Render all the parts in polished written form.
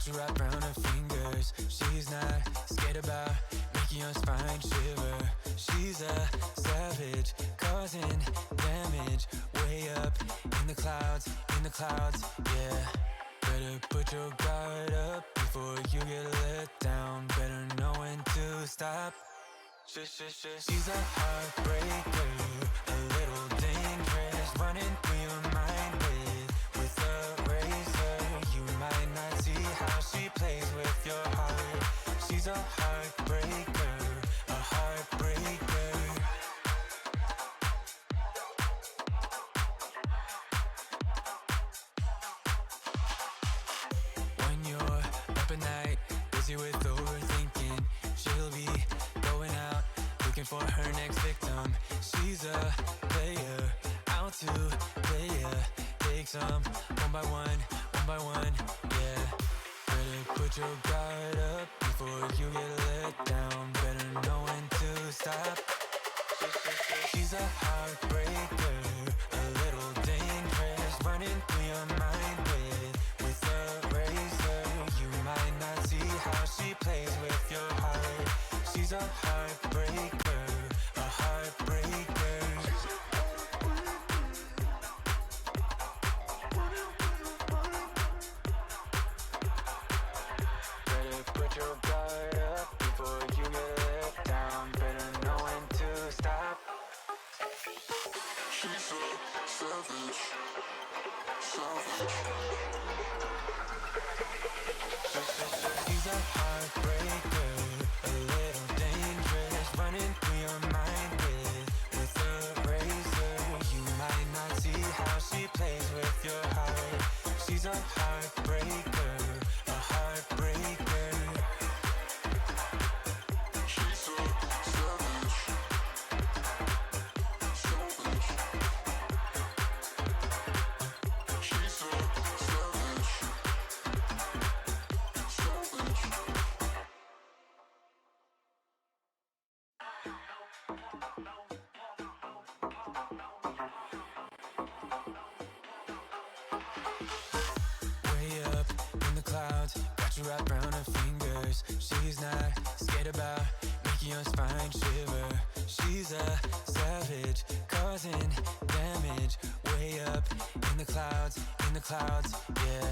you wrapped around her fingers. She's not scared about making your spine shiver. She's a savage, causing damage. Way up in the clouds, yeah. Better put your guard up before you get let down. Better know when to stop. She's a heartbreaker, a little dangerous, running through your mind with a razor. You might not see how she plays with your heart. She's a heartbreaker, a heartbreaker. When you're up at night, busy with overthinking, she'll be going out looking for her next victim. She's a player, out to play ya. Take some one by one, yeah. Better put your guard up before you get let down. Better know when to stop. She's a heartbreaker, a little dangerous, running through your mind with a razor. You might not see how she plays with your heart. She's a heartbreaker, a heartbreaker. Better put your guard up before you get let down. Better know when to stop. She's a savage, savage. She's a heartbreaker, a little dangerous, running through your mind with a razor. You might not see how she plays with your heart. She's a heartbreaker, a heartbreaker. She's a savage, savage. She's a savage, savage. Way up in the clouds, got you wrapped around her fingers. She's not scared about making your spine shiver. She's a savage, causing damage. Way up in the clouds, yeah.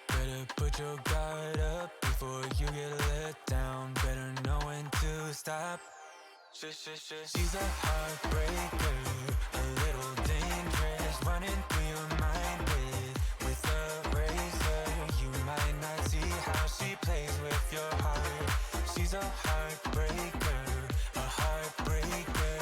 Better put your guard up before you get let down. Better know when to stop. She's a heartbreaker, a little dangerous, running through your mind with a razor. You might not see how she plays with your heart. She's a heartbreaker, a heartbreaker.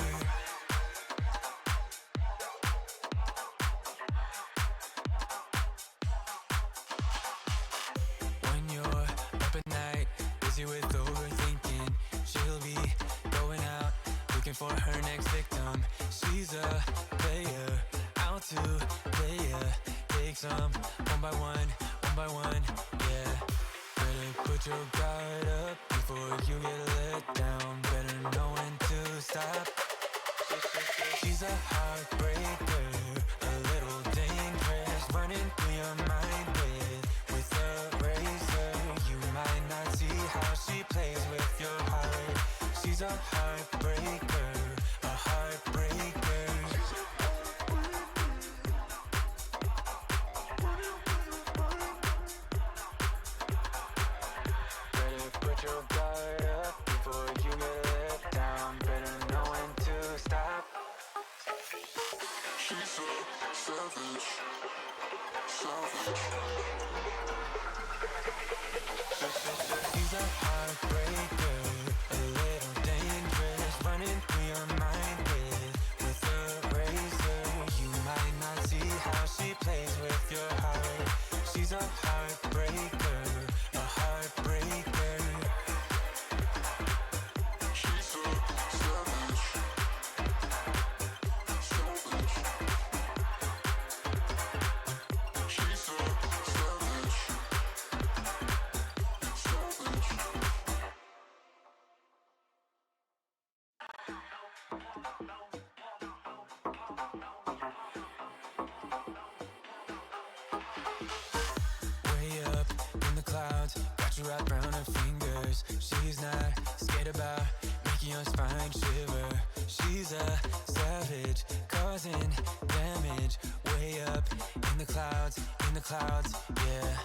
When you're up at night, busy with overthinking, she'll be going out looking for her next victim. She's a player, out to play ya. Take some one by one, yeah. Better put your guard up before you get let down. Better know when to stop. She's a heartbreaker, a little dangerous, running through your mind with a razor. You might not see how she plays with your heart. She's a heartbreaker, a heartbreaker. Better put your guard up before you get let down. Better know when to stop. She's a savage, savage. She's a heartbreaker, a little dangerous, running through your mind with a razor. You might not see how she plays with your heart. She's a heartbreaker, a heartbreaker. She's a savage, savage. She's a savage, savage. to wrap around her fingers. She's not scared about making your spine shiver. She's a savage, causing damage. Way up in the clouds, yeah.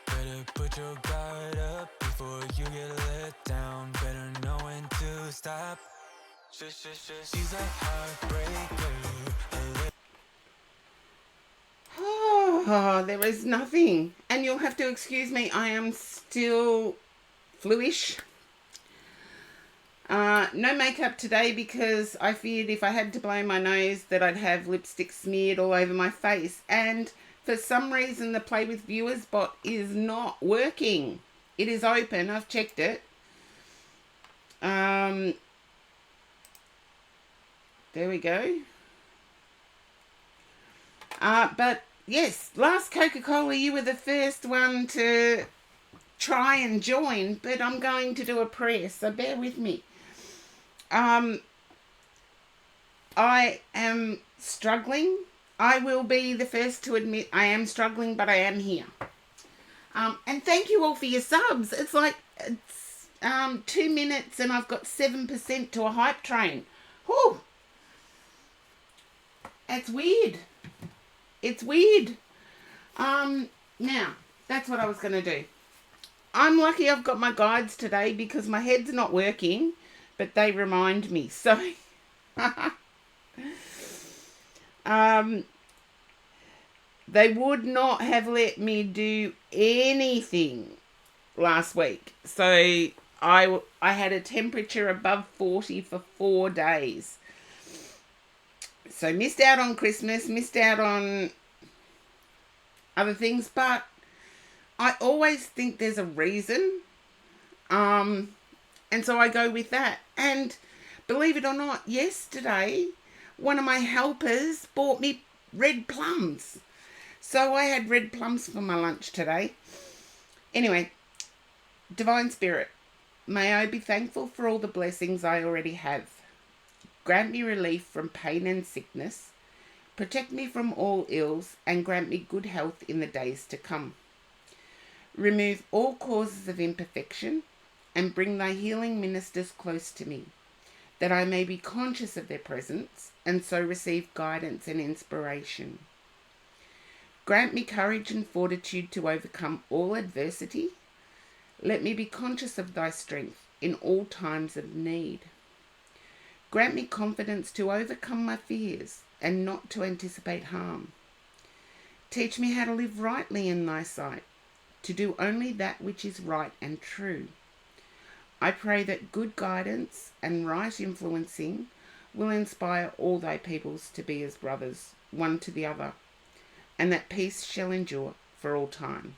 Better put your guard up before you get let down. Better know when to stop. She's a heartbreaker. Oh, there is nothing. And you'll have to excuse me, I am still fluish. No makeup today because I feared if I had to blow my nose that I'd have lipstick smeared all over my face. And for some reason the Play with Viewers bot is not working. It is open, I've checked it. There we go. But yes, last Coca-Cola, you were the first one to try and join, but I'm going to do a prayer, so bear with me. I am struggling. I will be the first to admit I am struggling, but I am here. And thank you all for your subs. It's like, it's 2 minutes and I've got 7% to a hype train. Whew. It's weird. It's weird. Now, that's what I was going to do. I'm lucky I've got my guides today because my head's not working, but they remind me. So, they would not have let me do anything last week. So, I had a temperature above 40 for 4 days. So missed out on Christmas, missed out on other things, but I always think there's a reason. And so I go with that. And believe it or not, yesterday, one of my helpers bought me red plums. So I had red plums for my lunch today. Anyway, Divine Spirit, may I be thankful for all the blessings I already have. Grant me relief from pain and sickness, protect me from all ills, and grant me good health in the days to come. Remove all causes of imperfection, and bring thy healing ministers close to me, that I may be conscious of their presence, and so receive guidance and inspiration. Grant me courage and fortitude to overcome all adversity. Let me be conscious of thy strength in all times of need. Grant me confidence to overcome my fears and not to anticipate harm. Teach me how to live rightly in thy sight, to do only that which is right and true. I pray that good guidance and right influencing will inspire all thy peoples to be as brothers, one to the other, and that peace shall endure for all time.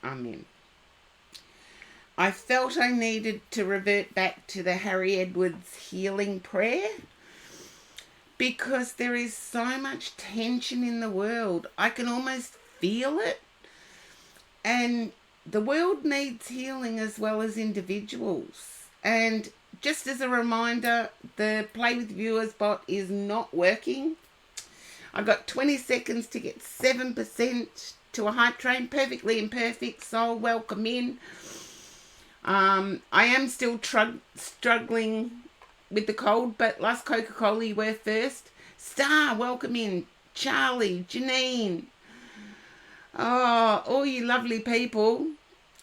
Amen. I felt I needed to revert back to the Harry Edwards healing prayer because there is so much tension in the world. I can almost feel it. And the world needs healing as well as individuals. And just as a reminder, the Play with Viewers bot is not working. I got 20 seconds to get 7% to a hype train. Perfectly imperfect soul, welcome in. I am still struggling with the cold, but last Coca-Cola you were first. Star, welcome in. Charlie, Janine. Oh, all you lovely people.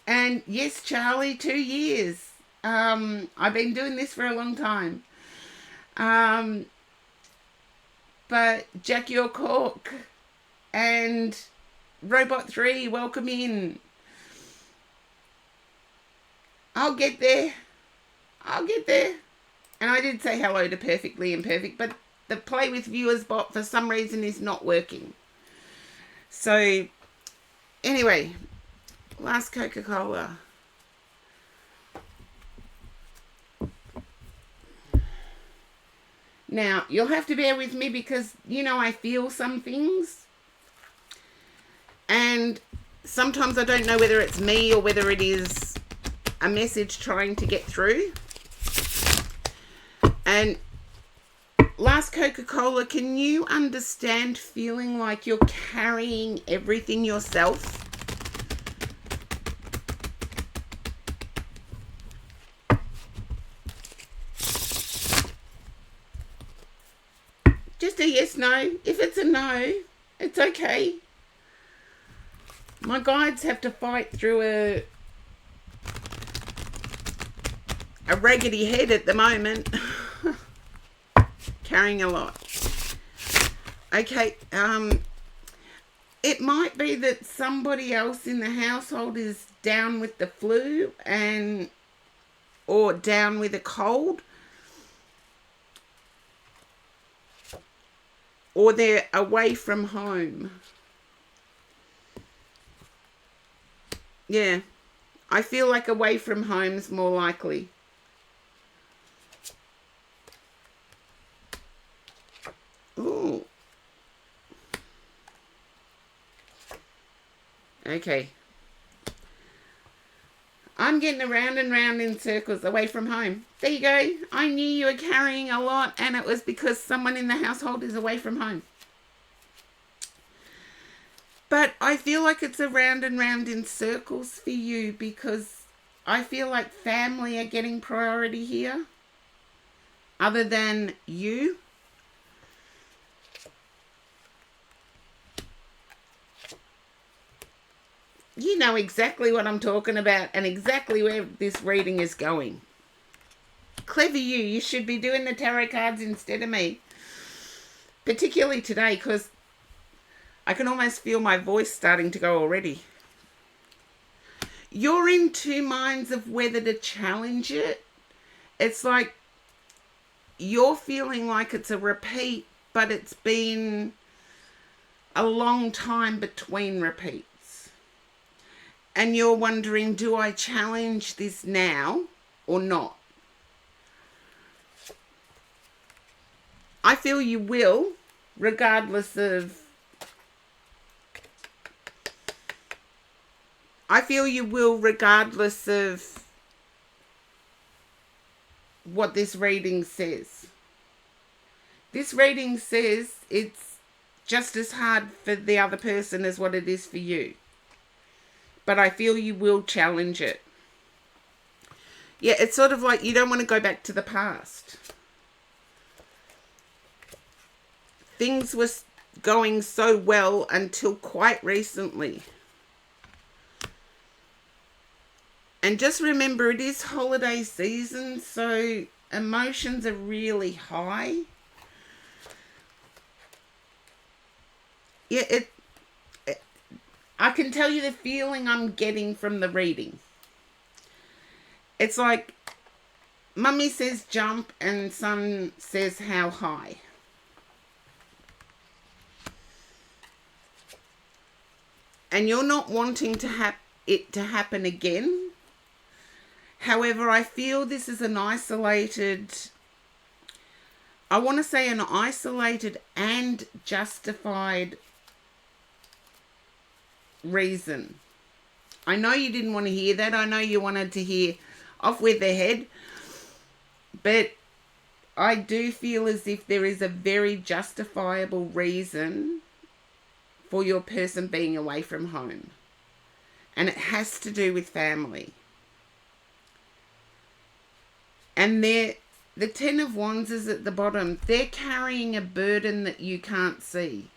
And yes, Charlie, 2 years. I've been doing this for a long time. But Jackie O'Cork and Robot 3, welcome in. I'll get there. And I did say hello to Perfectly Imperfect, but the Play with Viewers bot for some reason is not working. So, anyway, last Coca-Cola. Now, you'll have to bear with me because, you know, I feel some things. And sometimes I don't know whether it's me or whether it is a message trying to get through. And last Coca-Cola, can you understand feeling like you're carrying everything yourself? yes, no. If it's a no, it's okay. My guides have to fight through a raggedy head at the moment. Carrying a lot. Okay, it might be that somebody else in the household is down with the flu or down with a cold, or they're away from home. Yeah, I feel like away from home's more likely. Ooh. Okay. I'm getting around and round in circles away from home. There you go. I knew you were carrying a lot, and it was because someone in the household is away from home. But I feel like it's around and round in circles for you, because I feel like family are getting priority here, other than you. You know exactly what I'm talking about and exactly where this reading is going. Clever you. You should be doing the tarot cards instead of me. Particularly today, because I can almost feel my voice starting to go already. You're in two minds of whether to challenge it. It's like you're feeling like it's a repeat, but it's been a long time between repeats. And you're wondering, do I challenge this now or not? I feel you will, regardless of... I feel you will regardless of what this reading says. This reading says it's just as hard for the other person as what it is for you. But I feel you will challenge it. Yeah, it's sort of like you don't want to go back to the past. Things were going so well until quite recently. And just remember, it is holiday season, so emotions are really high. Yeah, I can tell you the feeling I'm getting from the reading. It's like Mummy says jump and Son says how high. And you're not wanting to it to happen again. However, I feel this is an isolated... I want to say an isolated and justified reason. I know you didn't want to hear that. I know you wanted to hear off with their head. But I do feel as if there is a very justifiable reason for your person being away from home. And it has to do with family. And the Ten of Wands is at the bottom. They're carrying a burden that you can't see.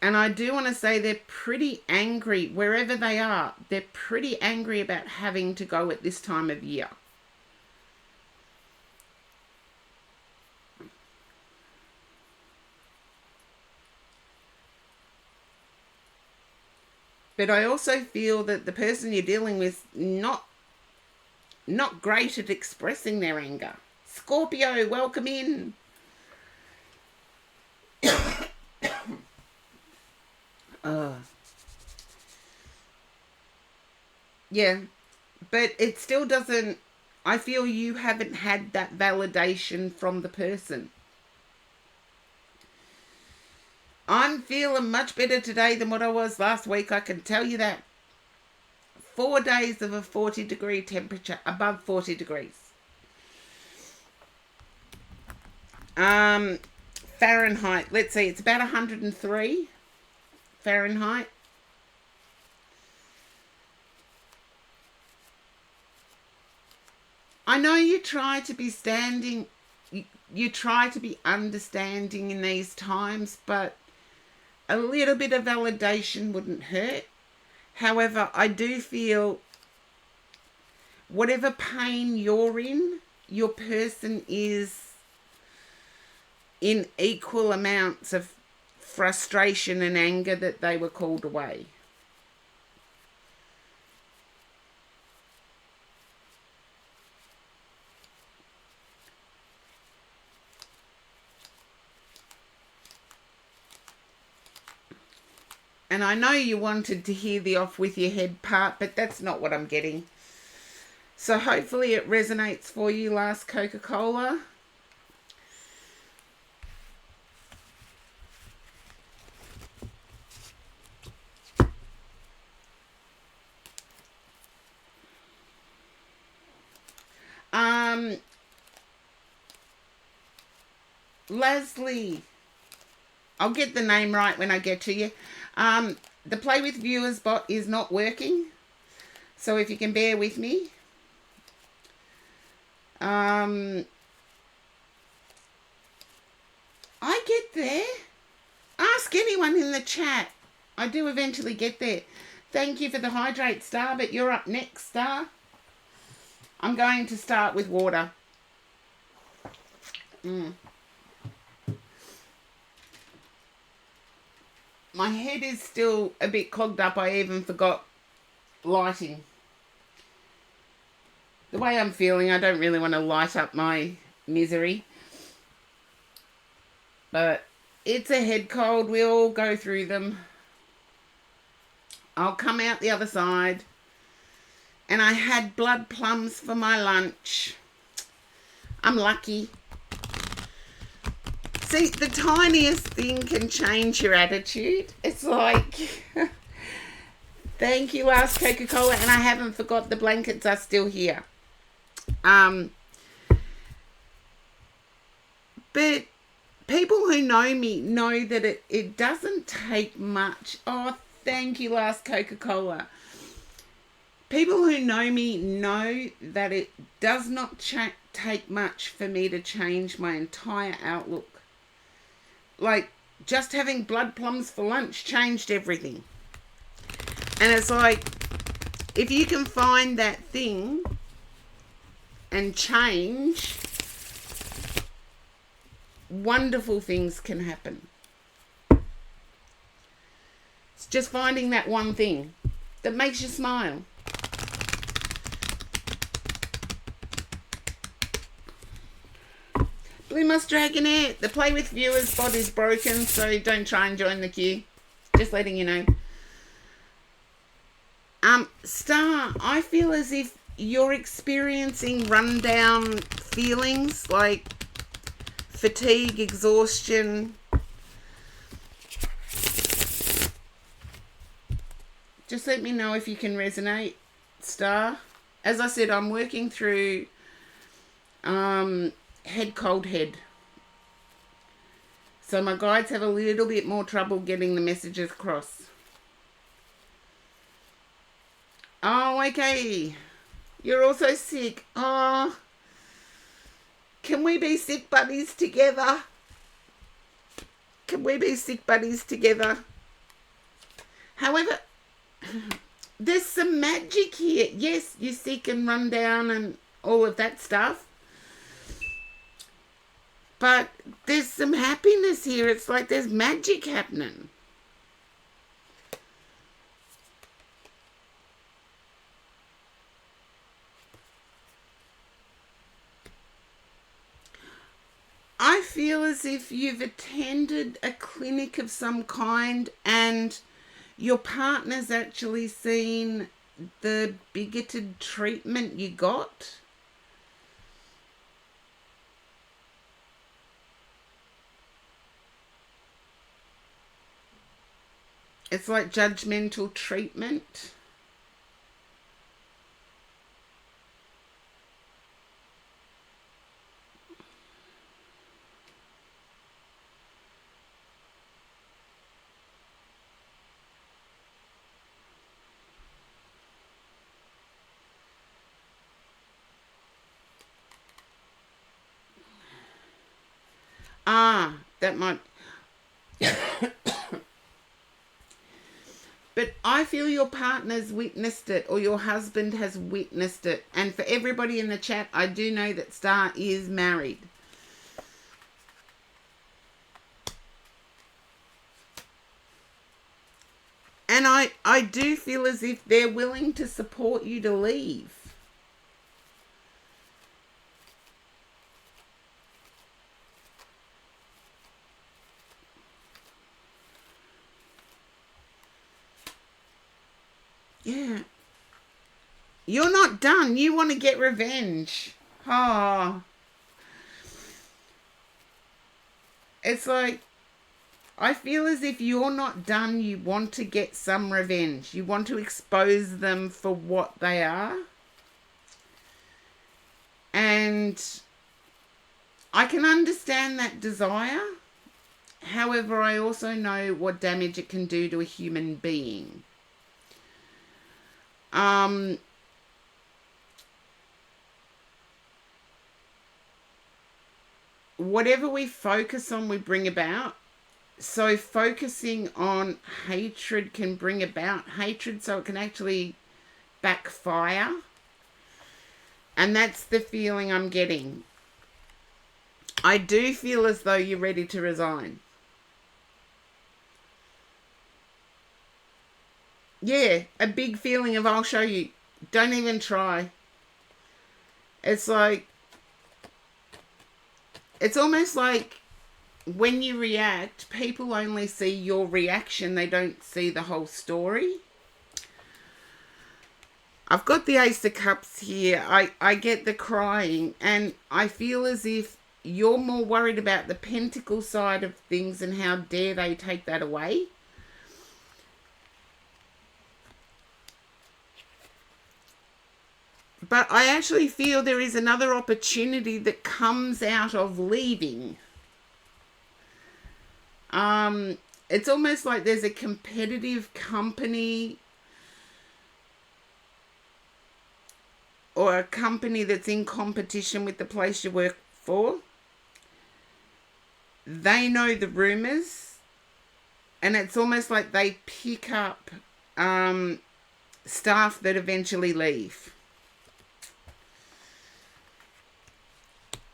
And I do want to say they're pretty angry wherever they are. They're pretty angry about having to go at this time of year. But I also feel that the person you're dealing with not great at expressing their anger. Scorpio, welcome in. Yeah, but it still doesn't... I feel you haven't had that validation from the person. I'm feeling much better today than what I was last week, I can tell you that. 4 days of a 40-degree temperature, above 40 degrees. Fahrenheit, let's see, it's about 103 Fahrenheit. I know you try to be you try to be understanding in these times, but a little bit of validation wouldn't hurt. However, I do feel whatever pain you're in, your person is in equal amounts of frustration and anger that they were called away. And I know you wanted to hear the off with your head part, but that's not what I'm getting. So hopefully it resonates for you, last Coca-Cola. Leslie, I'll get the name right when I get to you. The Play with Viewers bot is not working, so if you can bear with me. I get there. Ask anyone in the chat. I do eventually get there. Thank you for the hydrate, Star, but you're up next, Star. I'm going to start with water. My head is still a bit clogged up. I even forgot lighting. The way I'm feeling, I don't really want to light up my misery. But it's a head cold. We all go through them. I'll come out the other side. And I had blood plums for my lunch. I'm lucky. See, the tiniest thing can change your attitude. It's like, thank you, last Coca-Cola, and I haven't forgot the blankets are still here. But people who know me know that it doesn't take much. Oh, thank you, last Coca-Cola. People who know me know that it does not take much for me to change my entire outlook. Like, just having blood plums for lunch changed everything. And it's like, if you can find that thing and change, wonderful things can happen. It's just finding that one thing that makes you smile. Blue Moss Dragonette, the Play with Viewers bot is broken, so don't try and join the queue. Just letting you know. Star, I feel as if you're experiencing rundown feelings like fatigue, exhaustion. Just let me know if you can resonate, Star. As I said, I'm working through cold head. So my guides have a little bit more trouble getting the messages across. Oh, okay. You're also sick. Oh, can we be sick buddies together? Can we be sick buddies together? However, there's some magic here. Yes, you're sick and run down and all of that stuff. But there's some happiness here. It's like there's magic happening. I feel as if you've attended a clinic of some kind and your partner's actually seen the bigoted treatment you got. It's like judgmental treatment. that might. But I feel your partner's witnessed it, or your husband has witnessed it. And for everybody in the chat, I do know that Star is married. And I do feel as if they're willing to support you to leave. Yeah. You're not done. You want to get revenge. Oh. It's like, I feel as if you're not done. You want to get some revenge. You want to expose them for what they are. And I can understand that desire. However, I also know what damage it can do to a human being. Whatever we focus on, we bring about. So focusing on hatred can bring about hatred, so it can actually backfire. And that's the feeling I'm getting. I do feel as though you're ready to resign. Yeah, a big feeling of I'll show you. Don't even try. It's like, it's almost like when you react, people only see your reaction. They don't see the whole story. I've got the Ace of Cups here. I get the crying, and I feel as if you're more worried about the Pentacle side of things and how dare they take that away. But I actually feel there is another opportunity that comes out of leaving. It's almost like there's a competitive company or a company that's in competition with the place you work for. They know the rumours, and it's almost like they pick up staff that eventually leave.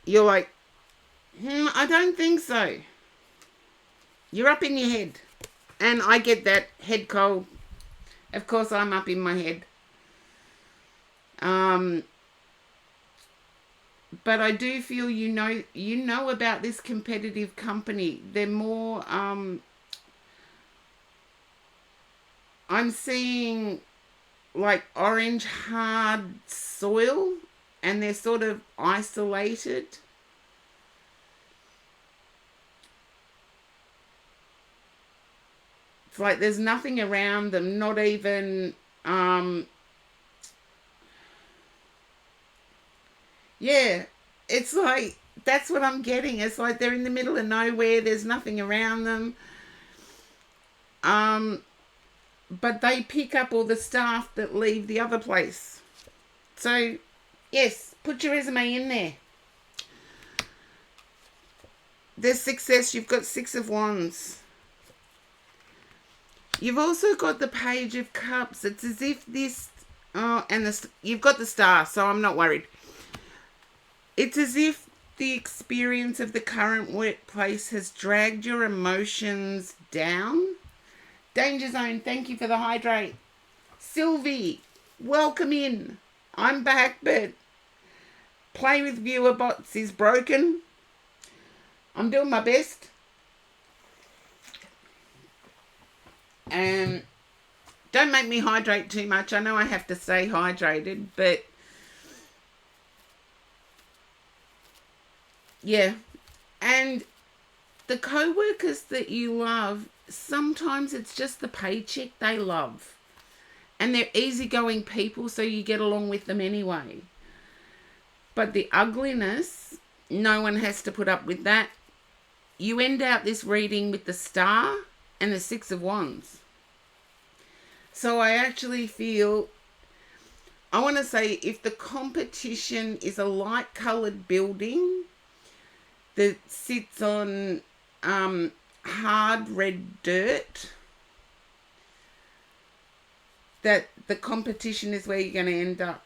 You're like, I don't think so. You're up in your head. And I get that head cold. Of course I'm up in my head. But I do feel you know about this competitive company. They're more I'm seeing like orange hard soil, and they're sort of isolated. It's like there's nothing around them, not even, yeah, it's like, that's what I'm getting. It's like they're in the middle of nowhere, there's nothing around them. But they pick up all the staff that leave the other place. So, yes, put your resume in there. There's success. You've got 6 of Wands. You've also got the Page of Cups. It's as if this... Oh, and you've got the Star, so I'm not worried. It's as if the experience of the current workplace has dragged your emotions down. Danger Zone, thank you for the hydrate. Sylvie, welcome in. I'm back, but Play with Viewer Bots is broken. I'm doing my best. And don't make me hydrate too much. I know I have to stay hydrated, but yeah. And the co-workers that you love, sometimes it's just the paycheck they love. And they're easygoing people, so you get along with them anyway. But the ugliness, no one has to put up with that. You end out this reading with the Star and the 6 of Wands. So I actually feel, I want to say, if the competition is a light coloured building that sits on hard red dirt, that the competition is where you're going to end up.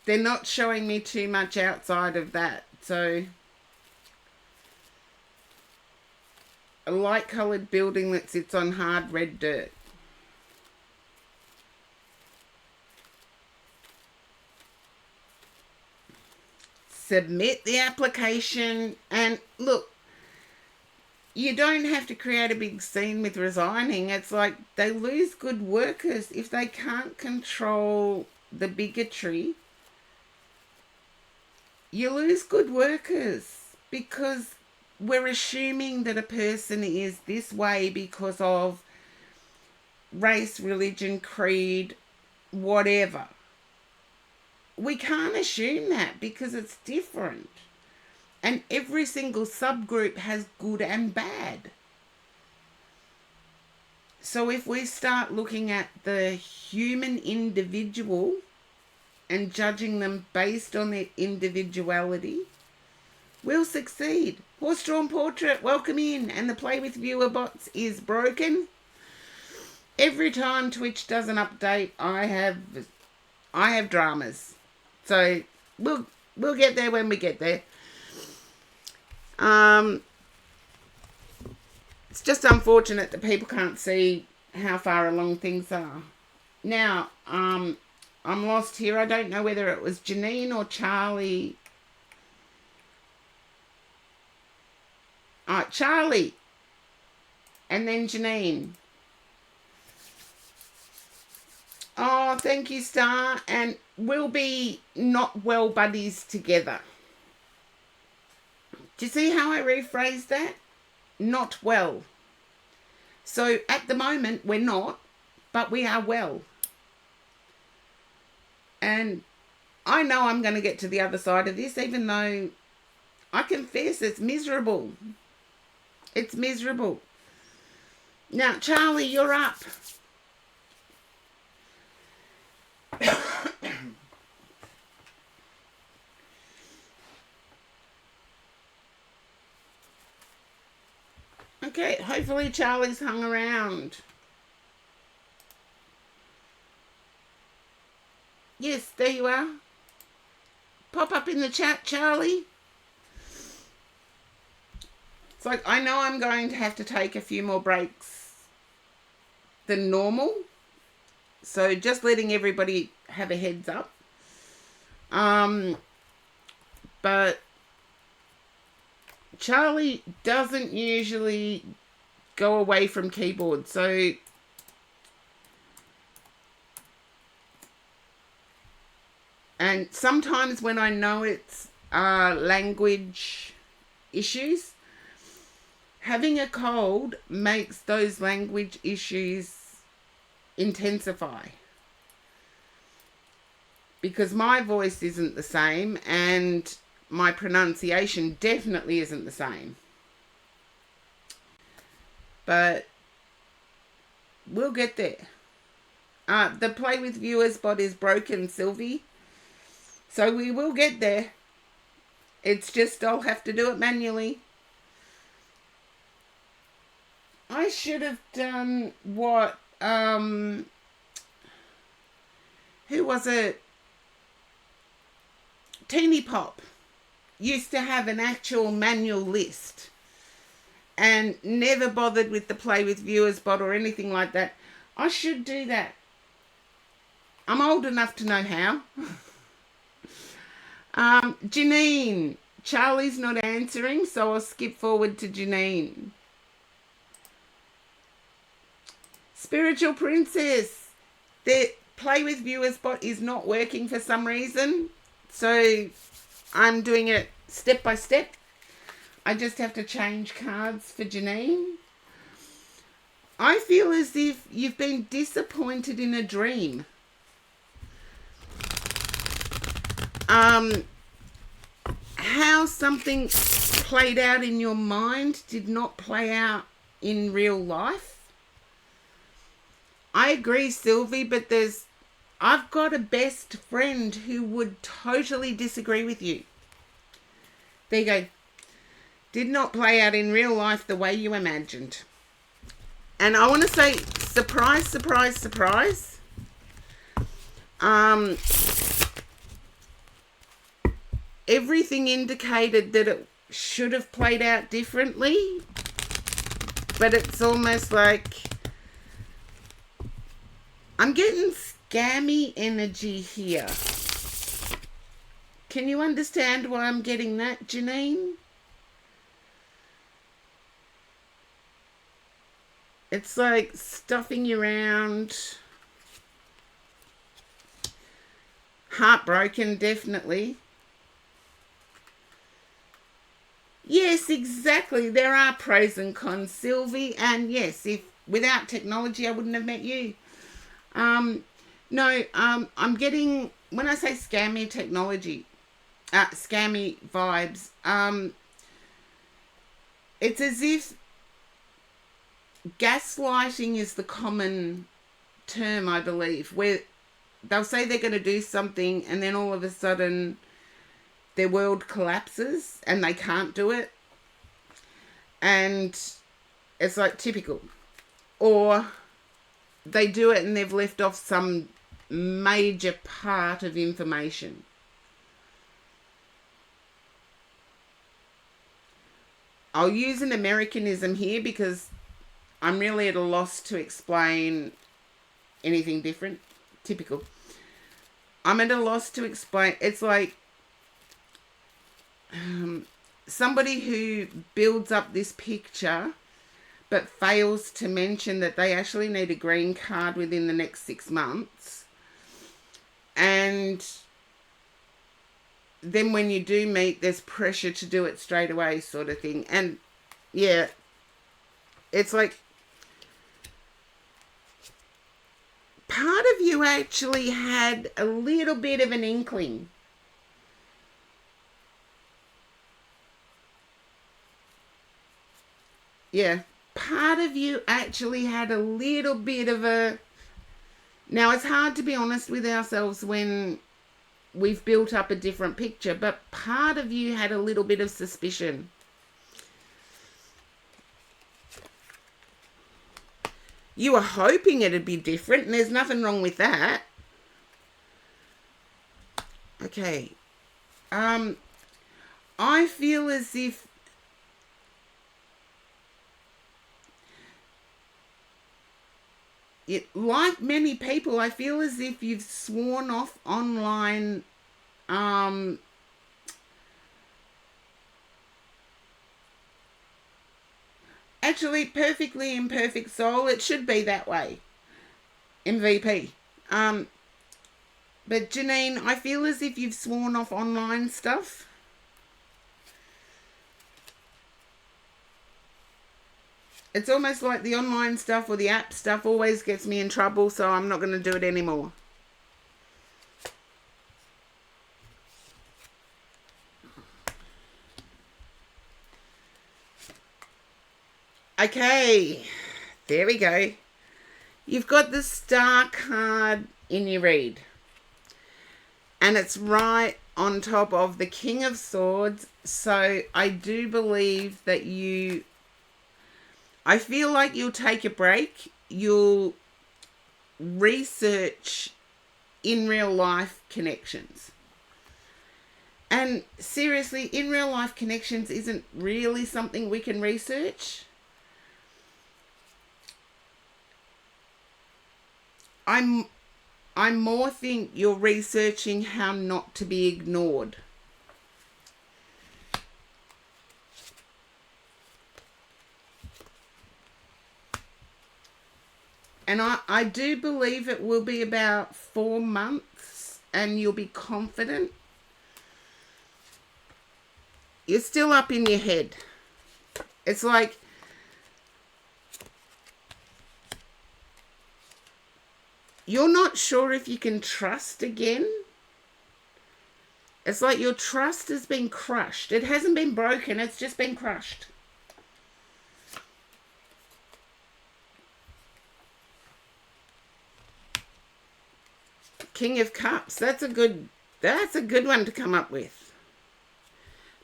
They're not showing me too much outside of that. So a light coloured building that sits on hard red dirt. Submit the application, and look, you don't have to create a big scene with resigning. It's like they lose good workers if they can't control the bigotry. You lose good workers because we're assuming that a person is this way because of race, religion, creed, whatever. We can't assume that because it's different. And every single subgroup has good and bad. So if we start looking at the human individual and judging them based on their individuality, we'll succeed. Horse-drawn portrait, welcome in. And the Play with Viewer bots is broken. Every time Twitch does an update, I have dramas. So we'll get there when we get there. It's just unfortunate that people can't see how far along things are. Now, I'm lost here. I don't know whether it was Janine or Charlie. Charlie. And then Janine. Oh, thank you, Star. And we'll be not well buddies together. Do you see how I rephrased that? Not well. So at the moment, we're not, but we are well. And I know I'm going to get to the other side of this, even though I confess it's miserable. It's miserable. Now, Charlie, you're up. Okay, hopefully Charlie's hung around. Yes, there you are. Pop up in the chat, Charlie. It's like, I know I'm going to have to take a few more breaks than normal. So just letting everybody have a heads up. But Charlie doesn't usually go away from keyboard. So and sometimes when I know it's language issues, having a cold makes those language issues intensify. Because my voice isn't the same and my pronunciation definitely isn't the same. But we'll get there. The Play with Viewers bot is broken, Sylvie. So we will get there. It's just I'll have to do it manually. I should have done what, who was it? Teeny Pop used to have an actual manual list and never bothered with the Play with Viewers bot or anything like that. I should do that. I'm old enough to know how. Janine. Charlie's not answering, so I'll skip forward to Janine. Spiritual Princess. The Play with Viewers bot is not working for some reason. So I'm doing it step by step. I just have to change cards for Janine. I feel as if you've been disappointed in a dream. How something played out in your mind did not play out in real life. I agree, Sylvie, but I've got a best friend who would totally disagree with you. There you go. Did not play out in real life the way you imagined. And I want to say, surprise, surprise, surprise. Everything indicated that it should have played out differently, but it's almost like I'm getting scammy energy here. Can you understand why I'm getting that, Janine? It's like stuffing you around. Heartbroken, definitely. Yes, exactly. There are pros and cons, Sylvie. And yes, if without technology, I wouldn't have met you. I'm getting, when I say scammy technology, scammy vibes, it's as if gaslighting is the common term, I believe, where they'll say they're going to do something and then all of a sudden their world collapses and they can't do it. And it's like typical. Or they do it and they've left off some major part of information. I'll use an Americanism here because I'm really at a loss to explain anything different. Typical. I'm at a loss to explain. It's like somebody who builds up this picture but fails to mention that they actually need a green card within the next 6 months. And then when you do meet, there's pressure to do it straight away, sort of thing. And yeah, it's like part of you actually had a little bit of an inkling. Yeah, part of you actually had a little bit of a... Now, it's hard to be honest with ourselves when we've built up a different picture, but part of you had a little bit of suspicion. You were hoping it'd be different, and there's nothing wrong with that. Okay. I feel as if like many people, I feel as if you've sworn off online actually, perfectly imperfect soul, it should be that way. MVP. But Janine, I feel as if you've sworn off online stuff. It's almost like the online stuff or the app stuff always gets me in trouble, so I'm not going to do it anymore. Okay, there we go. You've got the Star card in your read. And it's right on top of the King of Swords. So I do believe that I feel like you'll take a break. You'll research in real life connections. And seriously, in real life connections isn't really something we can research. I more think you're researching how not to be ignored. And I do believe it will be about 4 months and you'll be confident. You're still up in your head. It's like you're not sure if you can trust again. It's like your trust has been crushed. It hasn't been broken, it's just been crushed. King of Cups. That's a good one to come up with.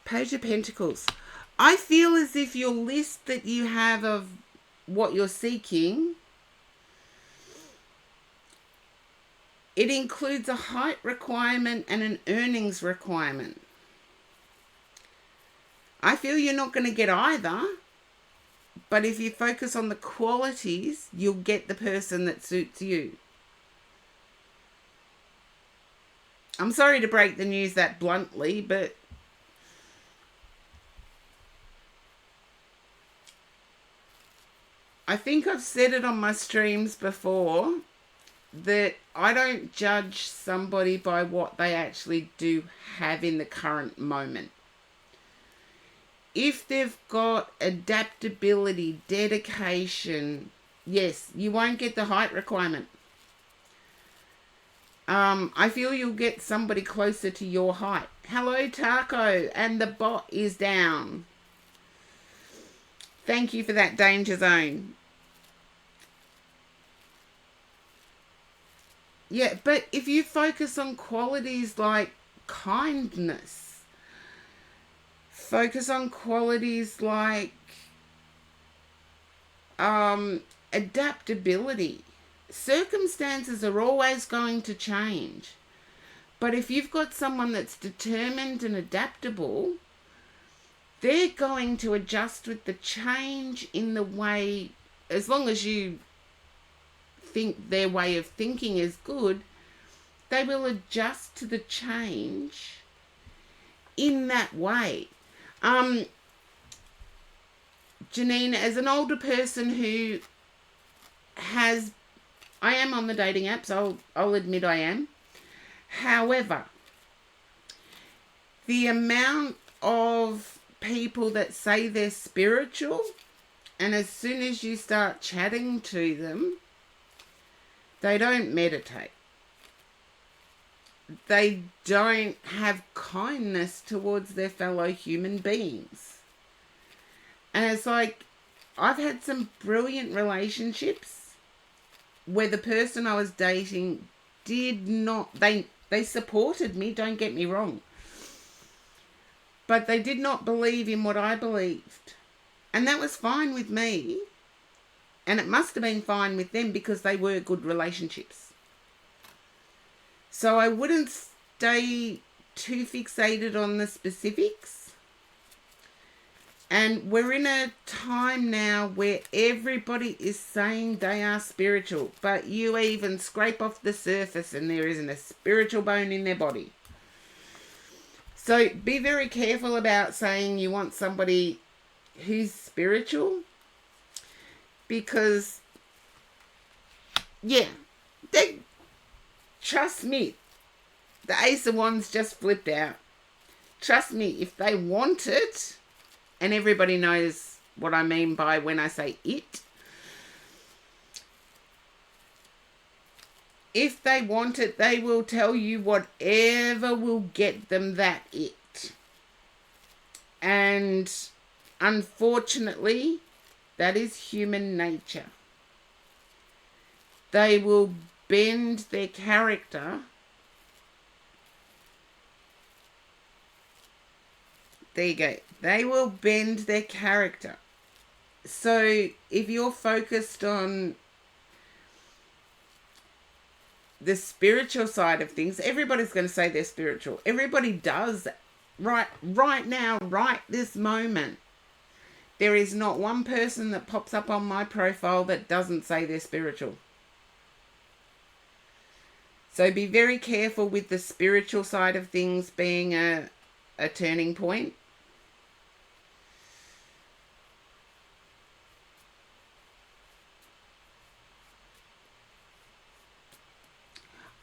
Page of Pentacles. I feel as if your list that you have of what you're seeking, it includes a height requirement and an earnings requirement. I feel you're not going to get either, but if you focus on the qualities, you'll get the person that suits you. I'm sorry to break the news that bluntly, but I think I've said it on my streams before that I don't judge somebody by what they actually do have in the current moment. If they've got adaptability, dedication, yes, you won't get the height requirement. I feel you'll get somebody closer to your height. Hello, Taco, and the bot is down. Thank you for that, Danger Zone. Yeah, but if you focus on qualities like kindness, focus on qualities like adaptability. Circumstances are always going to change. But if you've got someone that's determined and adaptable, they're going to adjust with the change in the way, as long as you think their way of thinking is good, they will adjust to the change in that way. Janine, as an older person who has, I am on the dating apps, I'll admit I am. However, the amount of people that say they're spiritual, and as soon as you start chatting to them, they don't meditate. They don't have kindness towards their fellow human beings. And it's like, I've had some brilliant relationships where the person I was dating did not, they supported me, don't get me wrong, but they did not believe in what I believed. And that was fine with me. And it must have been fine with them because they were good relationships. So I wouldn't stay too fixated on the specifics. And we're in a time now where everybody is saying they are spiritual, but you even scrape off the surface and there isn't a spiritual bone in their body. So be very careful about saying you want somebody who's spiritual, because, yeah, trust me, the Ace of Wands just flipped out. Trust me, if they want it, and everybody knows what I mean by when I say it, if they want it, they will tell you whatever will get them that it. And unfortunately, that is human nature. They will bend their character. There you go. They will bend their character. So if you're focused on the spiritual side of things, everybody's going to say they're spiritual. Everybody does. Right now, right this moment. There is not one person that pops up on my profile that doesn't say they're spiritual. So be very careful with the spiritual side of things being a turning point.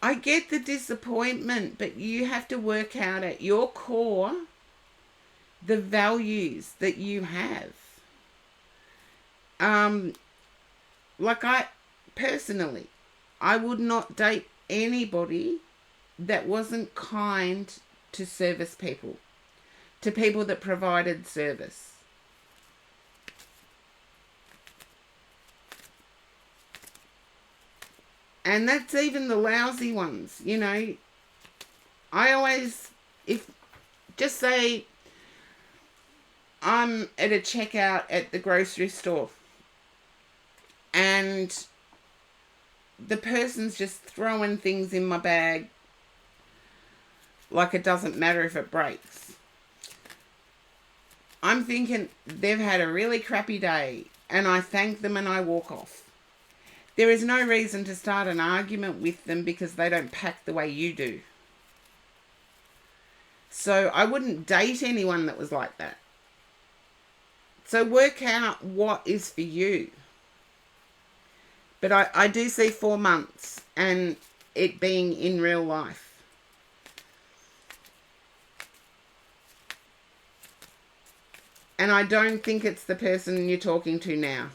I get the disappointment, but you have to work out at your core the values that you have. Like I would not date anybody that wasn't kind to service people, to people that provided service. And that's even the lousy ones, you know. I always, if, just say I'm at a checkout at the grocery store and the person's just throwing things in my bag like it doesn't matter if it breaks. I'm thinking they've had a really crappy day, and I thank them and I walk off. There is no reason to start an argument with them because they don't pack the way you do. So I wouldn't date anyone that was like that. So work out what is for you. But I do see 4 months and it being in real life. And I don't think it's the person you're talking to now.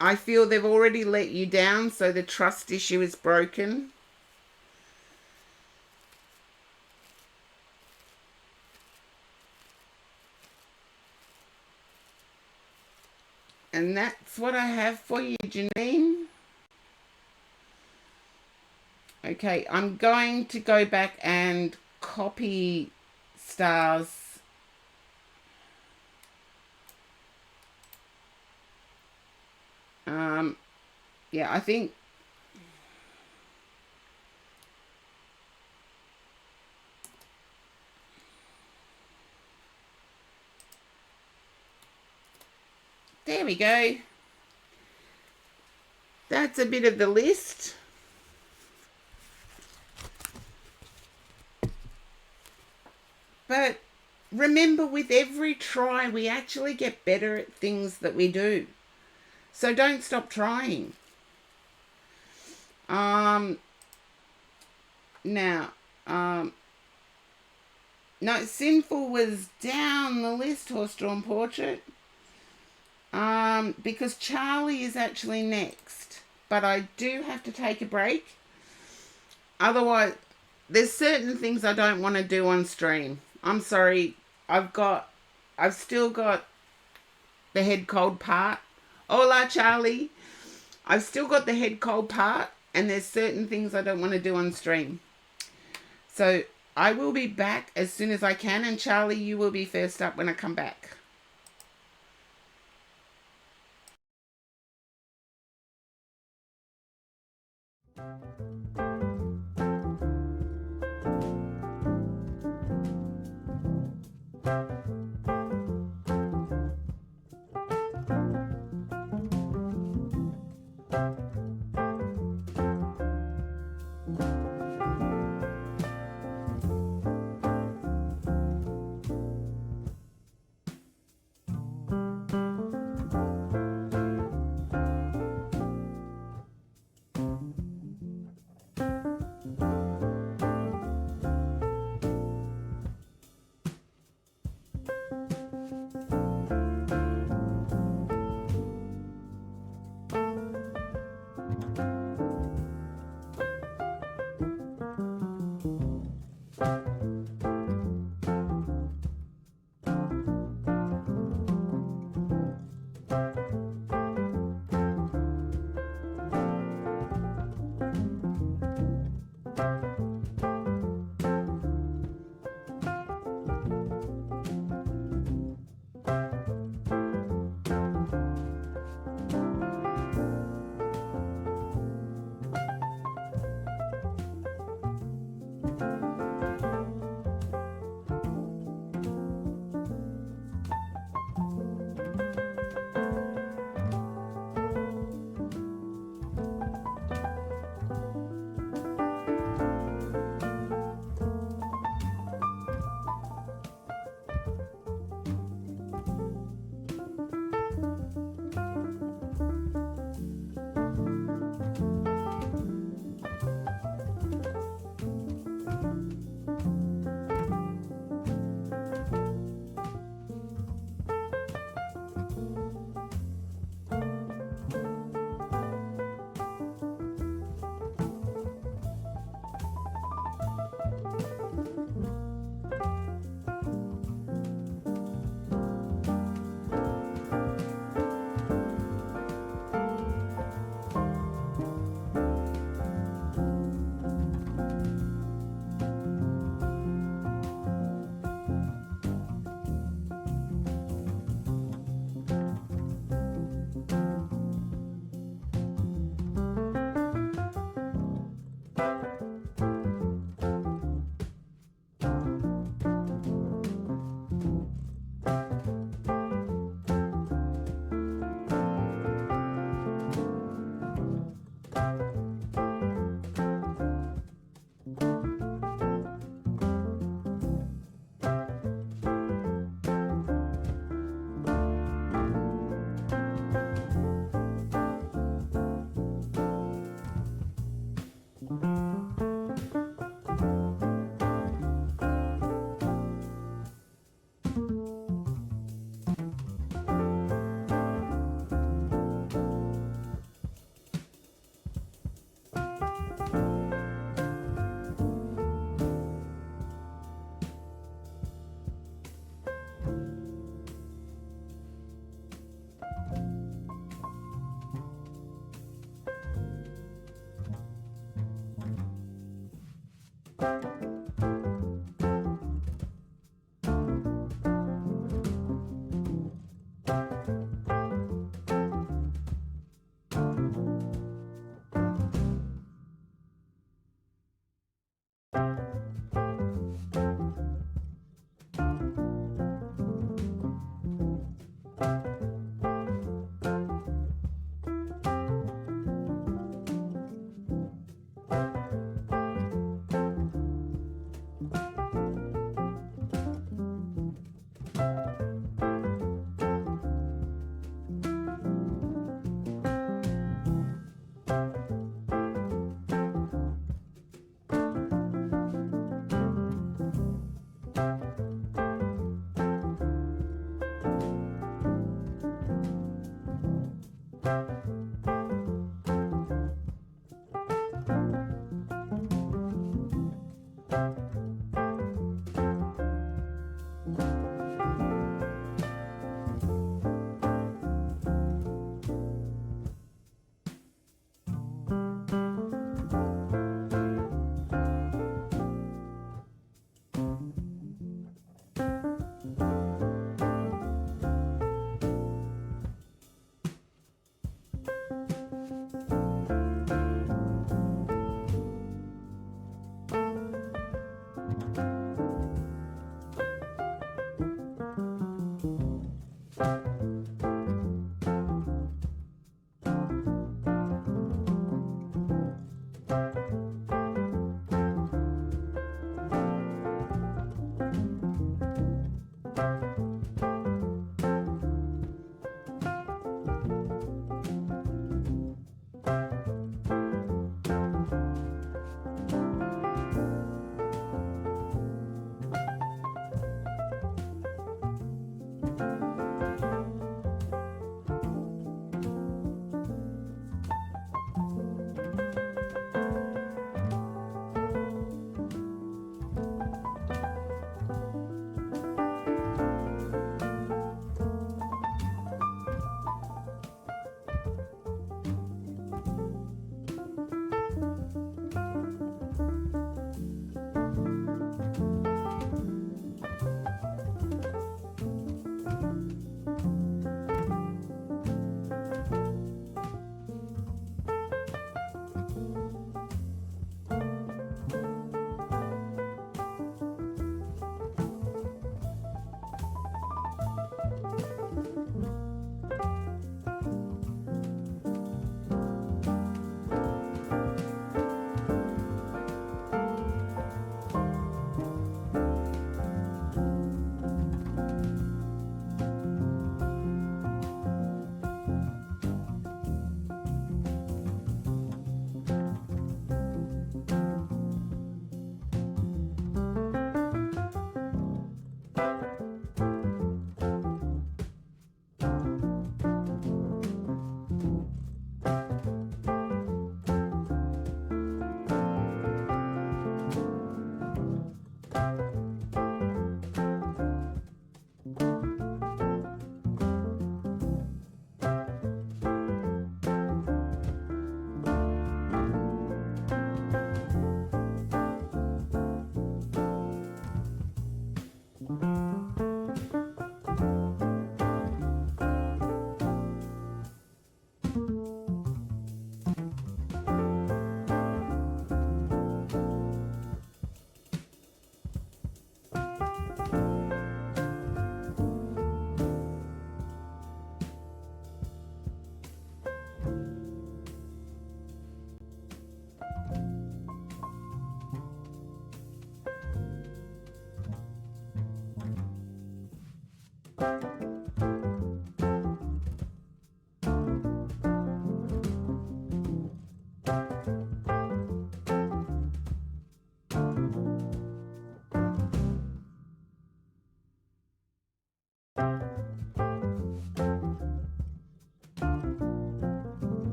I feel they've already let you down, so the trust issue is broken. And that's what I have for you, Janine. Okay, I'm going to go back and copy Stars. Yeah, I think there we go. That's a bit of the list. But remember, with every try, we actually get better at things that we do. So don't stop trying. Now, no, Sinful was down the list, Horse-Drawn Portrait. Because Charlie is actually next. But I do have to take a break. Otherwise, there's certain things I don't want to do on stream. I'm sorry. I've still got the head cold part. Hola, Charlie. I've still got the head cold part, and there's certain things I don't want to do on stream. So I will be back as soon as I can, and Charlie, you will be first up when I come back.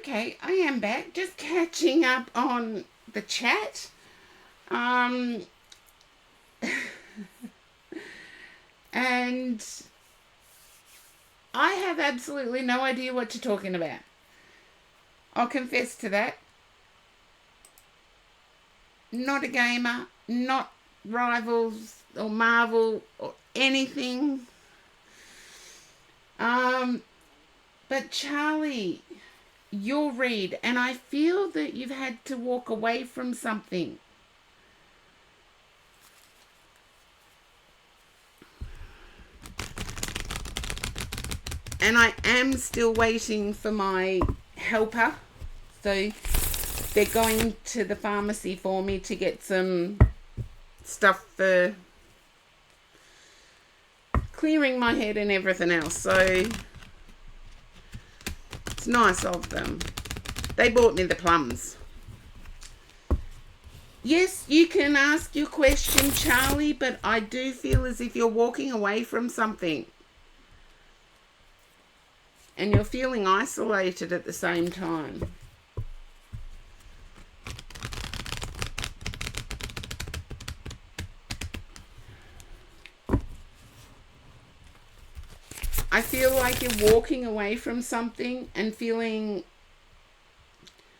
Okay, I am back. Just catching up on the chat. And I have absolutely no idea what you're talking about. I'll confess to that. Not a gamer, not Rivals or Marvel or anything. But Charlie, your read, and I feel that you've had to walk away from something. And I am still waiting for my helper. So they're going to the pharmacy for me to get some stuff for clearing my head and everything else. So it's nice of them. They bought me the plums. Yes, you can ask your question, Charlie, but I do feel as if you're walking away from something. And you're feeling isolated at the same time. I feel like you're walking away from something and feeling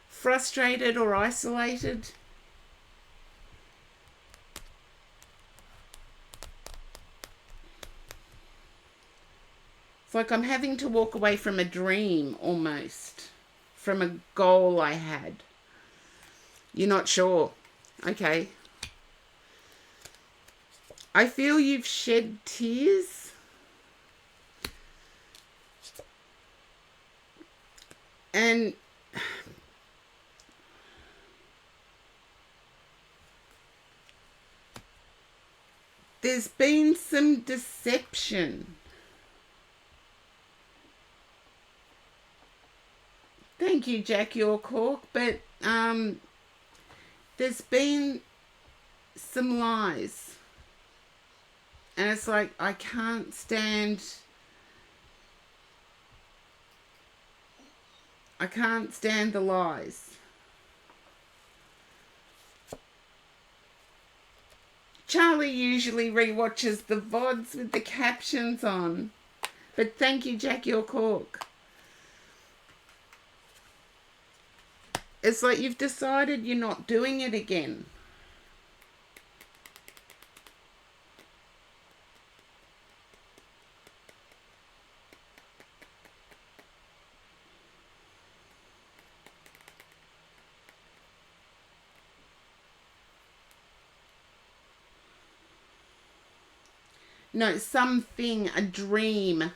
frustrated or isolated. It's like I'm having to walk away from a dream almost, from a goal I had. You're not sure. Okay. I feel you've shed tears. And there's been some deception. Thank you, Jack York, but there's been some lies. And it's like, I can't stand the lies. Charlie usually rewatches the VODs with the captions on. But thank you, Jack York. It's like you've decided you're not doing it again. No, something, a dream.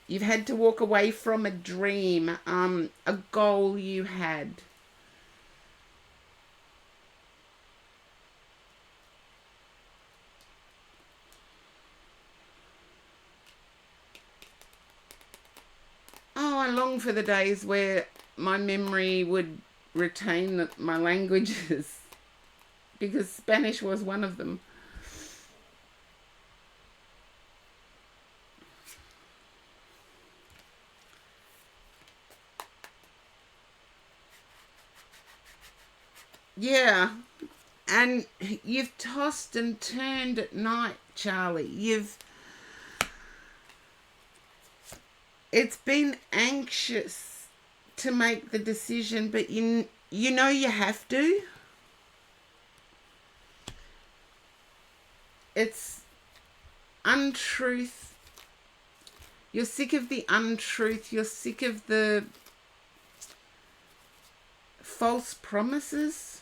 You've had to walk away from a dream, a goal you had. Oh, I long for the days where my memory would retain my languages, because Spanish was one of them. Yeah, and you've tossed and turned at night, Charlie. It's been anxious to make the decision, but you know you have to. It's untruth. You're sick of the untruth. You're sick of the false promises.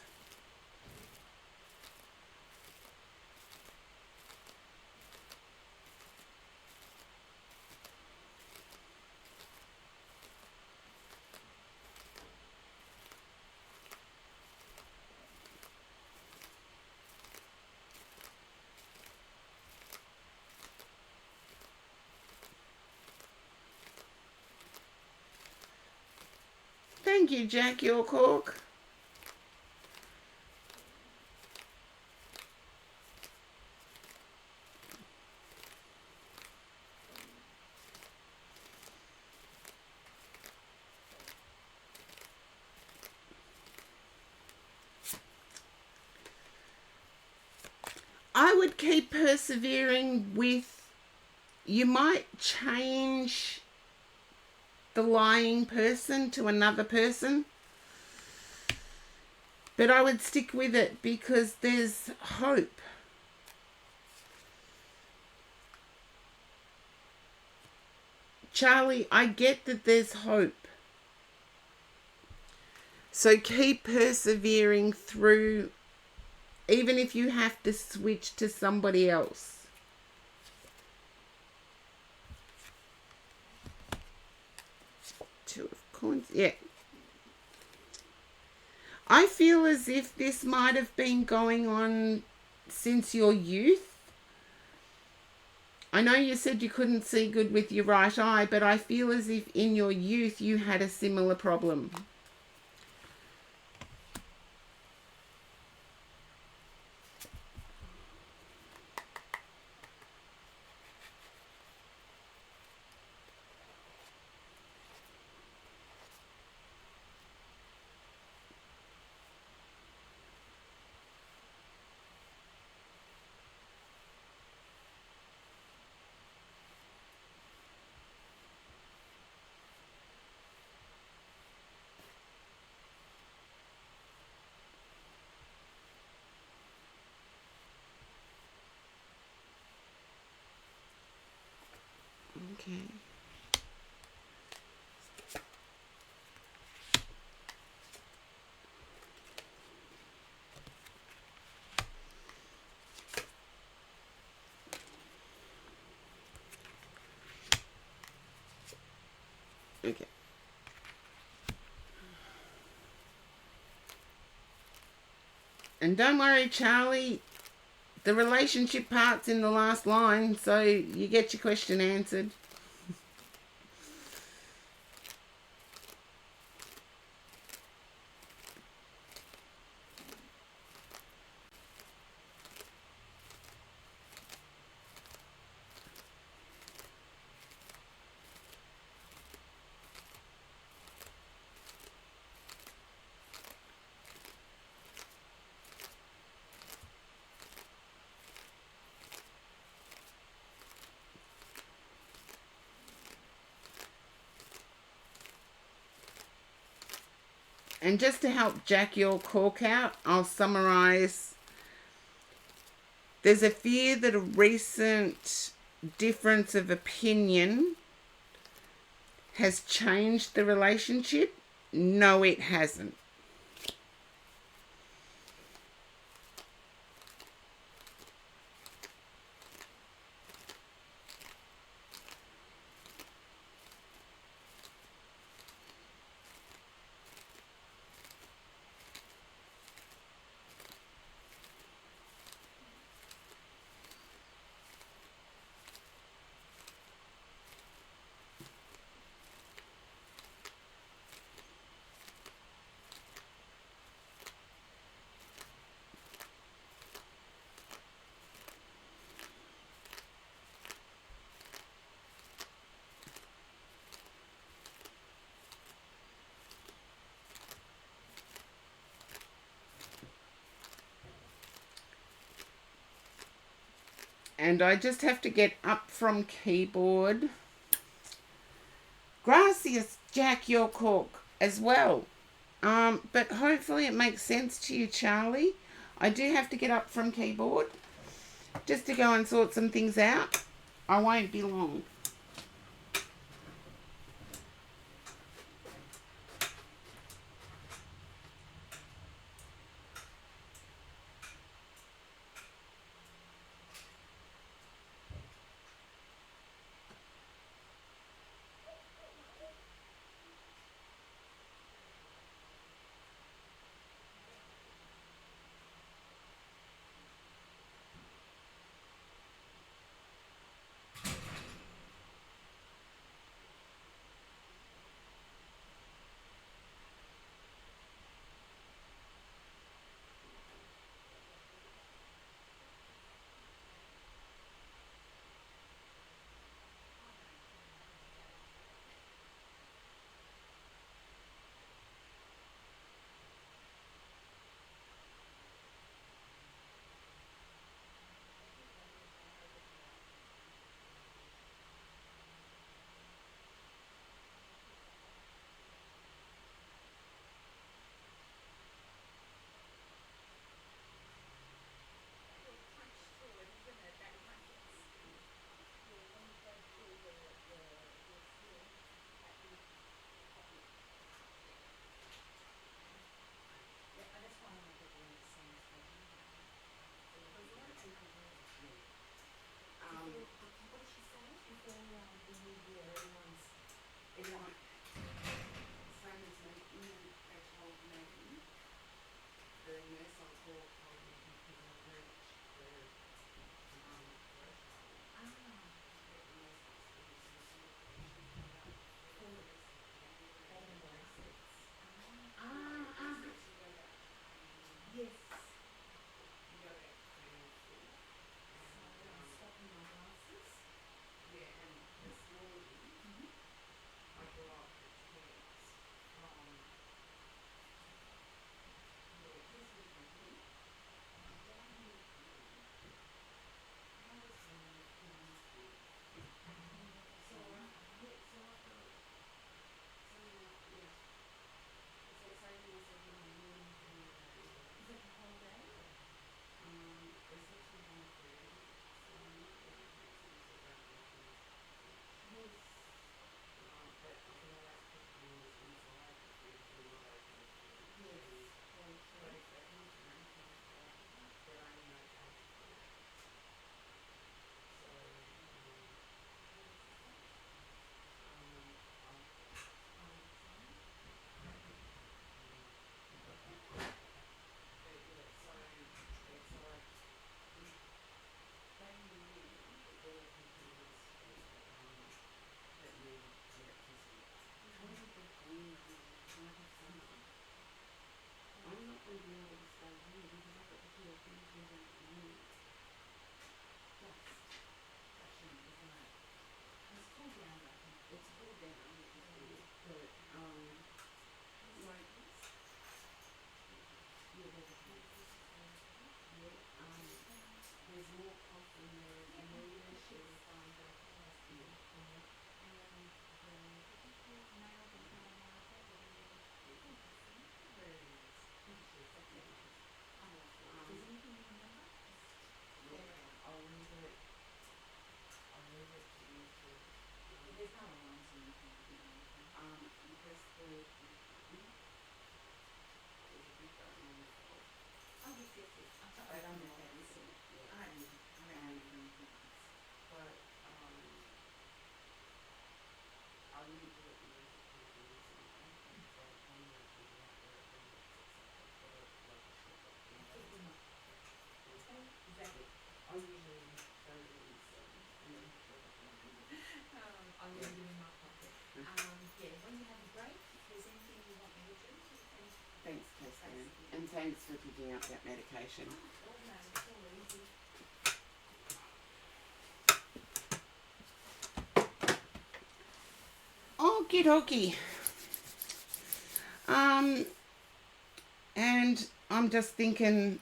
Thank you, Jack York. I would keep persevering with, you might change the lying person to another person, but I would stick with it because there's hope. Charlie, I get that there's hope. So keep persevering through, even if you have to switch to somebody else. Two of coins, yeah. I feel as if this might have been going on since your youth. I know you said you couldn't see good with your right eye, but I feel as if in your youth you had a similar problem. Okay. Okay. And don't worry, Charlie, the relationship part's in the last line, so you get your question answered. And just to help jack your cork out, I'll summarise. There's a fear that a recent difference of opinion has changed the relationship. No, it hasn't. And I just have to get up from keyboard. Gracias, jack your cork as well. But hopefully it makes sense to you, Charlie. I do have to get up from keyboard just to go and sort some things out. I won't be long. picking up that medication. Okie dokie. And I'm just thinking,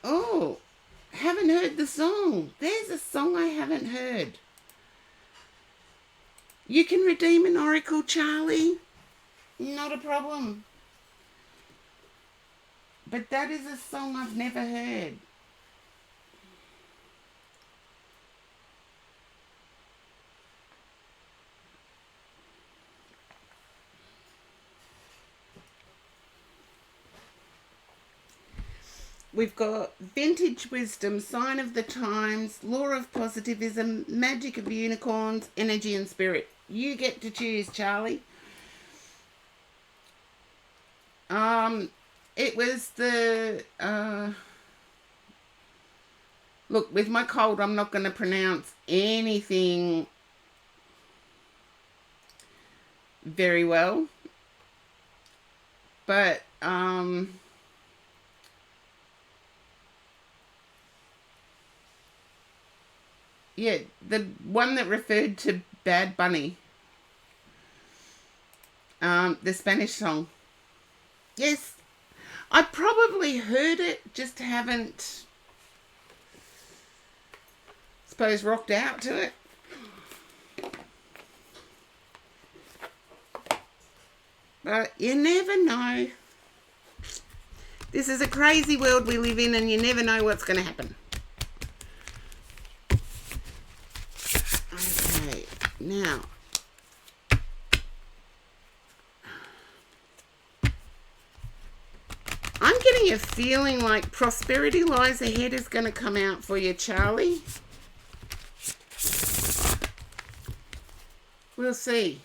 oh, haven't heard the song. There's a song I haven't heard. You can redeem an oracle, Charlie. Not a problem. But that is a song I've never heard. We've got vintage wisdom, sign of the times, law of positivism, magic of unicorns, energy and spirit. You get to choose, Charlie. It was the look, with my cold, I'm not going to pronounce anything very well, but yeah, the one that referred to Bad Bunny. The Spanish song. Yes, I probably heard it, just haven't, suppose, rocked out to it. But you never know. This is a crazy world we live in, and you never know what's going to happen. Okay, now, I'm getting a feeling like prosperity lies ahead is going to come out for you, Charlie. We'll see.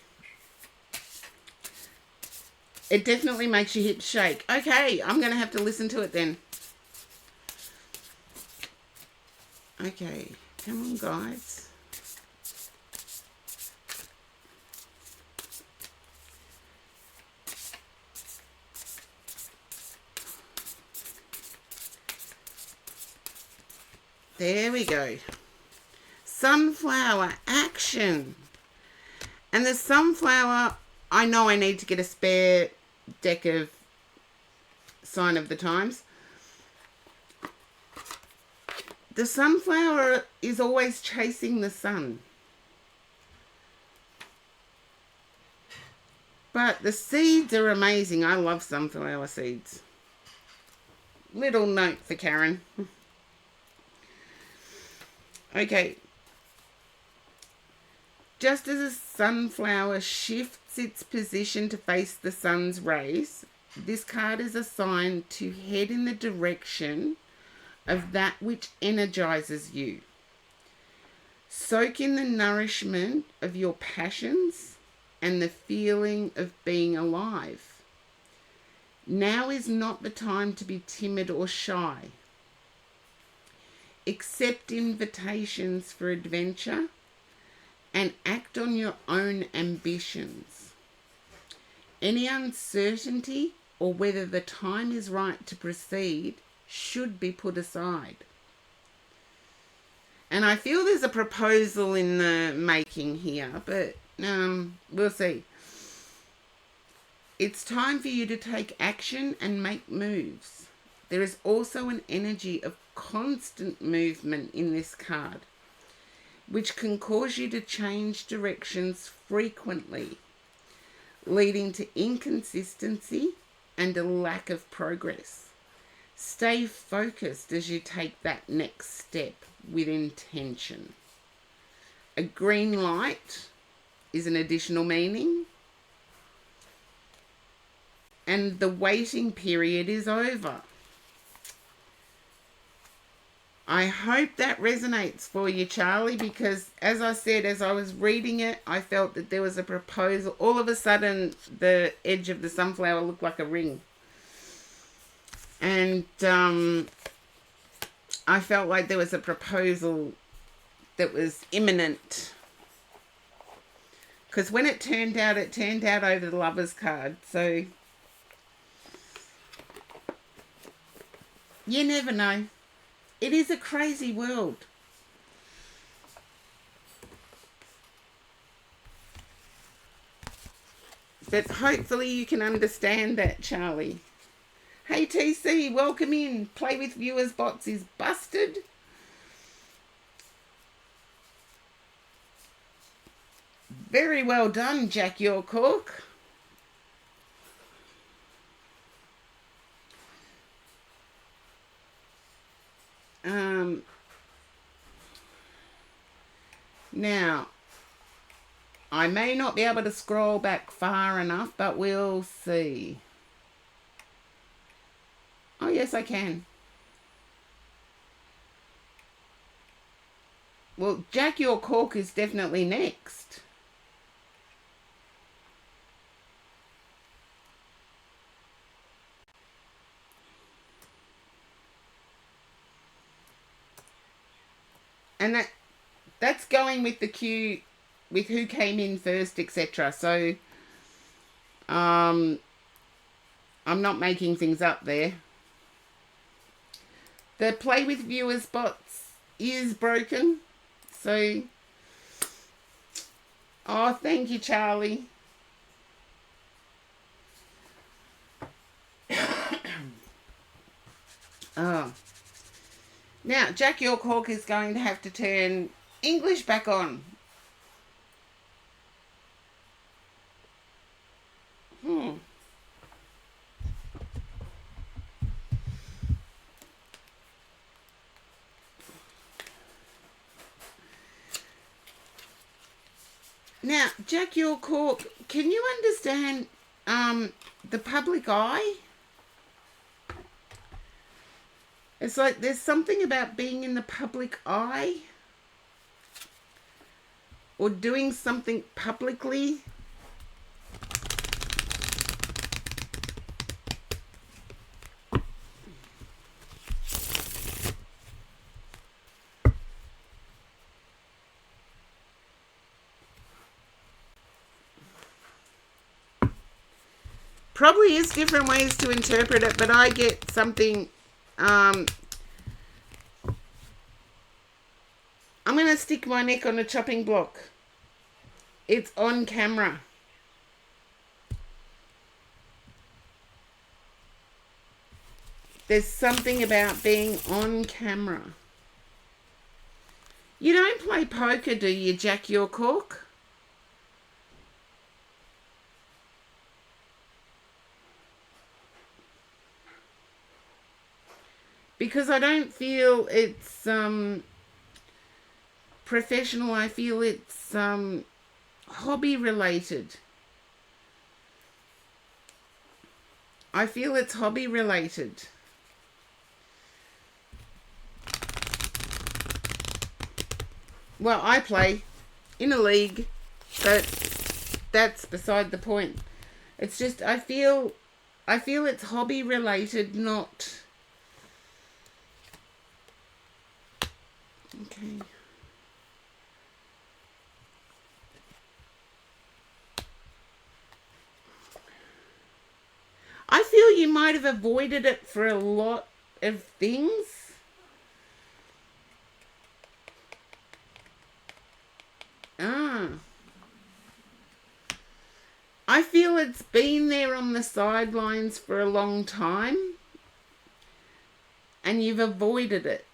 It definitely makes your hips shake. Okay, I'm going to have to listen to it then. Okay, come on, guys. There we go. Sunflower action. And the sunflower, I know I need to get a spare deck of Sign of the Times. The sunflower is always chasing the sun. But the seeds are amazing. I love sunflower seeds. Little note for Karen. Okay. Just as a sunflower shifts its position to face the sun's rays, this card is a sign to head in the direction of that which energizes you. Soak in the nourishment of your passions and the feeling of being alive. Now is not the time to be timid or shy. Accept invitations for adventure and act on your own ambitions. Any uncertainty or whether the time is right to proceed should be put aside. And I feel there's a proposal in the making here, but we'll see. It's time for you to take action and make moves. There is also an energy of constant movement in this card, which can cause you to change directions frequently, leading to inconsistency and a lack of progress. Stay focused as you take that next step with intention. A green light is an additional meaning, and the waiting period is over. I hope that resonates for you, Charlie, because as I said, as I was reading it, I felt that there was a proposal. All of a sudden, the edge of the sunflower looked like a ring. And I felt like there was a proposal that was imminent. Because when it turned out over the Lovers card. So you never know. It is a crazy world. But hopefully you can understand that, Charlie. Hey TC, welcome in. Play with viewers bots is busted. Very well done, Jack Yorkork. Now, I may not be able to scroll back far enough, but we'll see. Oh, yes, I can. Well, Jack Yorkork is definitely next. And that's going with the queue, with who came in first, etc. So, I'm not making things up there. The play with viewers bots is broken. So, oh, thank you, Charlie. Oh. Now, Jack Yorkork is going to have to turn English back on. Now, Jack Yorkork, can you understand the public eye? It's like there's something about being in the public eye or doing something publicly. Probably is different ways to interpret it, but I get something. I'm going to stick my neck on a chopping block. It's on camera. There's something about being on camera. You don't play poker, do you, Jack Yorkork? Because I don't feel it's professional. I feel it's hobby related. I feel it's hobby related. Well, I play in a league, but that's beside the point. It's just I feel it's hobby related, not. Okay. I feel you might have avoided it for a lot of things. I feel it's been there on the sidelines for a long time and you've avoided it.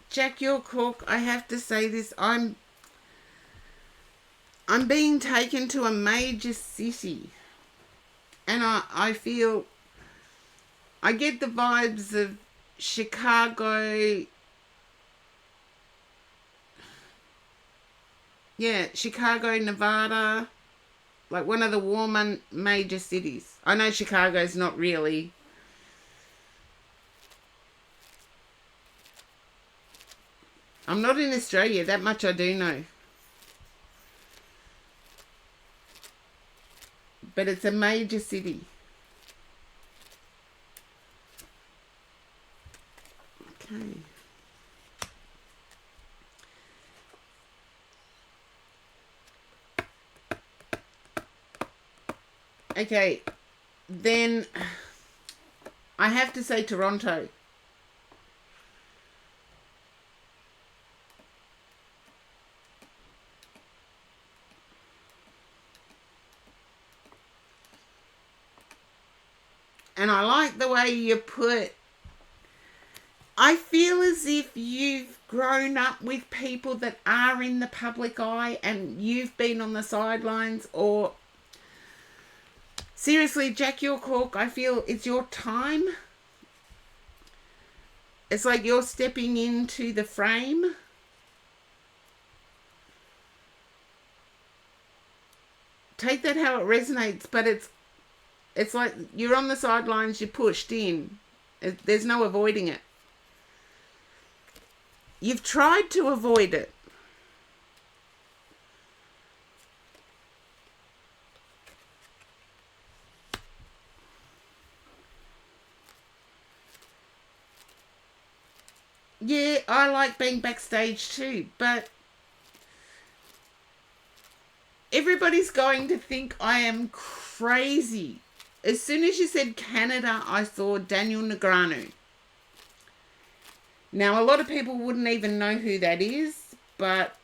Jack Yorkork, I have to say this, I'm being taken to a major city and I feel I get the vibes of Chicago. Yeah, Chicago, Nevada, like one of the warmer major cities. I know Chicago's not really. I'm not in Australia, that much I do know. But it's a major city. Okay. Okay, then I have to say Toronto. And I like the way you put, I feel as if you've grown up with people that are in the public eye and you've been on the sidelines. Or seriously, Jack York, I feel it's your time. It's like you're stepping into the frame. Take that how it resonates, but it's like you're on the sidelines, you're pushed in. There's no avoiding it. You've tried to avoid it. Yeah, I like being backstage too, but everybody's going to think I am crazy. As soon as you said Canada, I saw Daniel Negreanu. Now, a lot of people wouldn't even know who that is, but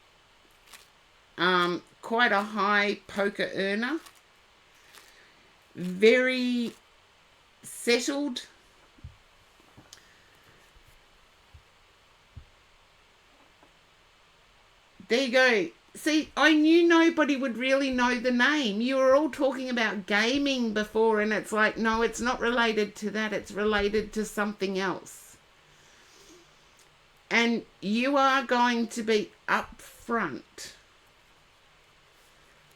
quite a high poker earner. Very settled. There you go. See, I knew nobody would really know the name. You were all talking about gaming before, and it's like, no, it's not related to that. It's related to something else. And you are going to be up front.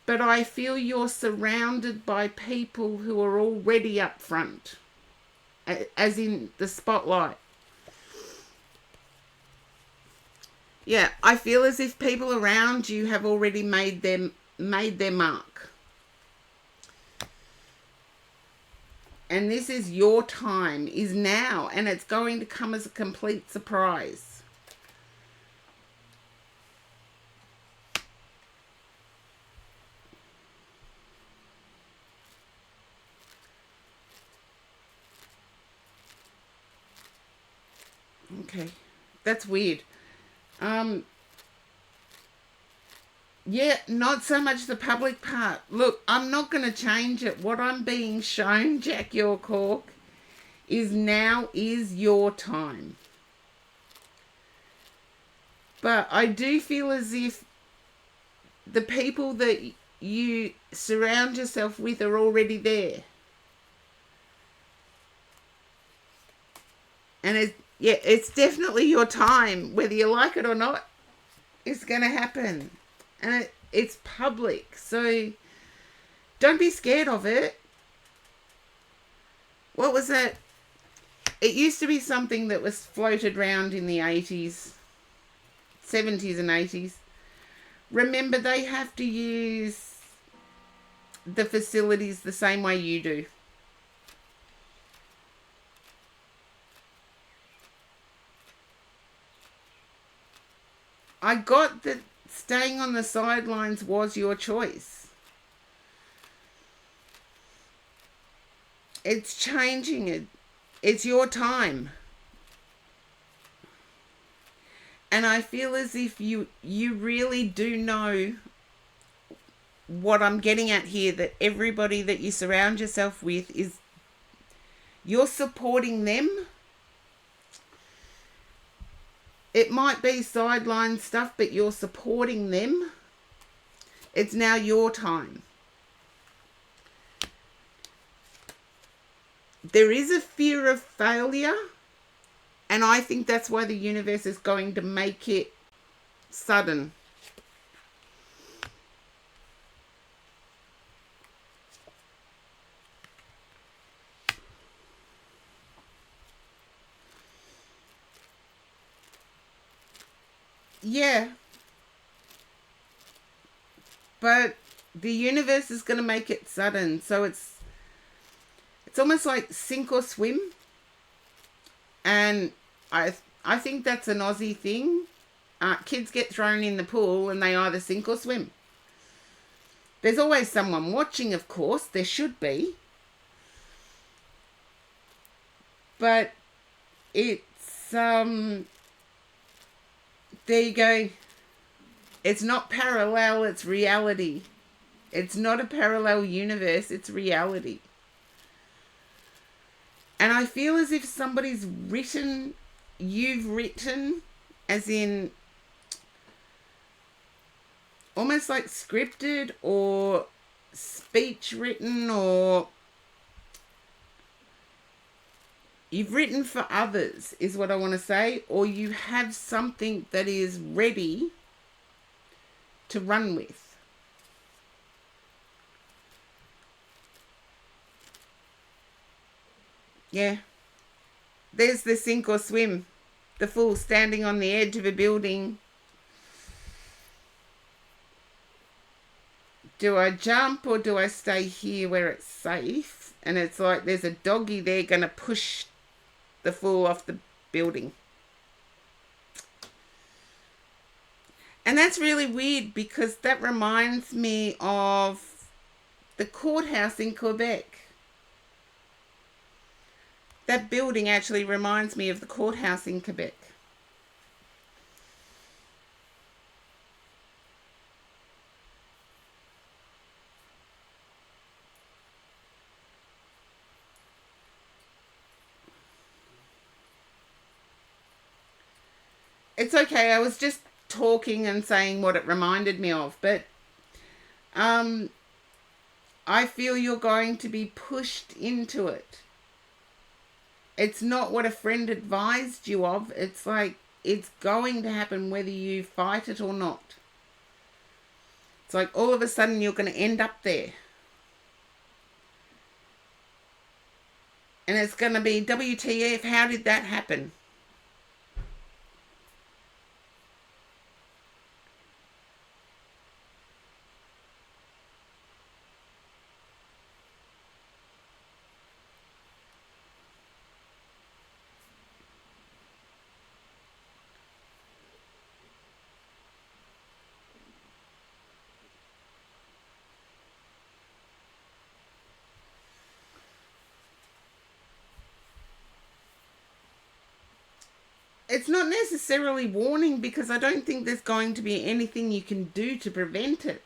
But I feel you're surrounded by people who are already up front, as in the spotlight. Yeah, I feel as if people around you have already made their mark. And this is your time, is now, and it's going to come as a complete surprise. Okay, that's weird. Yeah, not so much the public part. Look, I'm not going to change it. What I'm being shown, Jack York, is now is your time. But I do feel as if the people that you surround yourself with are already there. And it's definitely your time, whether you like it or not. It's going to happen. And it's public, so don't be scared of it. What was that? It used to be something that was floated around in the 80s, 70s and 80s. Remember, they have to use the facilities the same way you do. I got that staying on the sidelines was your choice. It's changing it. It's your time. And I feel as if you really do know what I'm getting at here, that everybody that you surround yourself with is, you're supporting them. It might be sideline stuff, but you're supporting them. It's now your time. There is a fear of failure, and I think that's why the universe is going to make it sudden. Yeah. But the universe is going to make it sudden. So it's almost like sink or swim. And I I think that's an Aussie thing. Kids get thrown in the pool and they either sink or swim. There's always someone watching, of course. There should be. But it's, there you go. It's not parallel, it's reality. It's not a parallel universe, it's reality. And I feel as if somebody's written, you've written, as in almost like scripted or speech written, or you've written for others is what I want to say, or you have something that is ready to run with. Yeah. There's the sink or swim. The fool standing on the edge of a building. Do I jump or do I stay here where it's safe? And it's like there's a doggy there going to push the fool off the building. And that's really weird because that reminds me of the courthouse in Quebec. That building actually reminds me of the courthouse in Quebec. It's okay, I was just talking and saying what it reminded me of, but I feel you're going to be pushed into it. It's not what a friend advised you of. It's like it's going to happen whether you fight it or not. It's like all of a sudden you're going to end up there. And it's going to be WTF, how did that happen? It's not necessarily warning because I don't think there's going to be anything you can do to prevent it.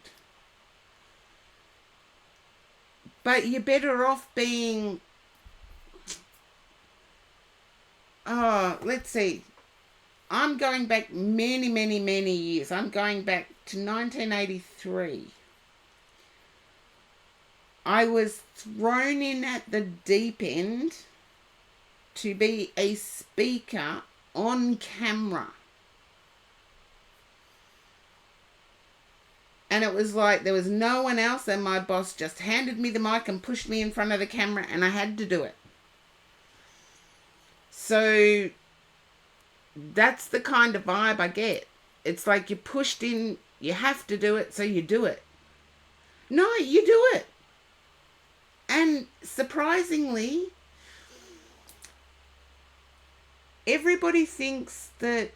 But you're better off being... Oh, let's see. I'm going back many, many, many years. I'm going back to 1983. I was thrown in at the deep end to be a speaker on camera. And it was like there was no one else, and my boss just handed me the mic and pushed me in front of the camera, and I had to do it. So that's the kind of vibe I get. It's like you're pushed in, you have to do it, so you do it. No, you do it. And surprisingly, everybody thinks that,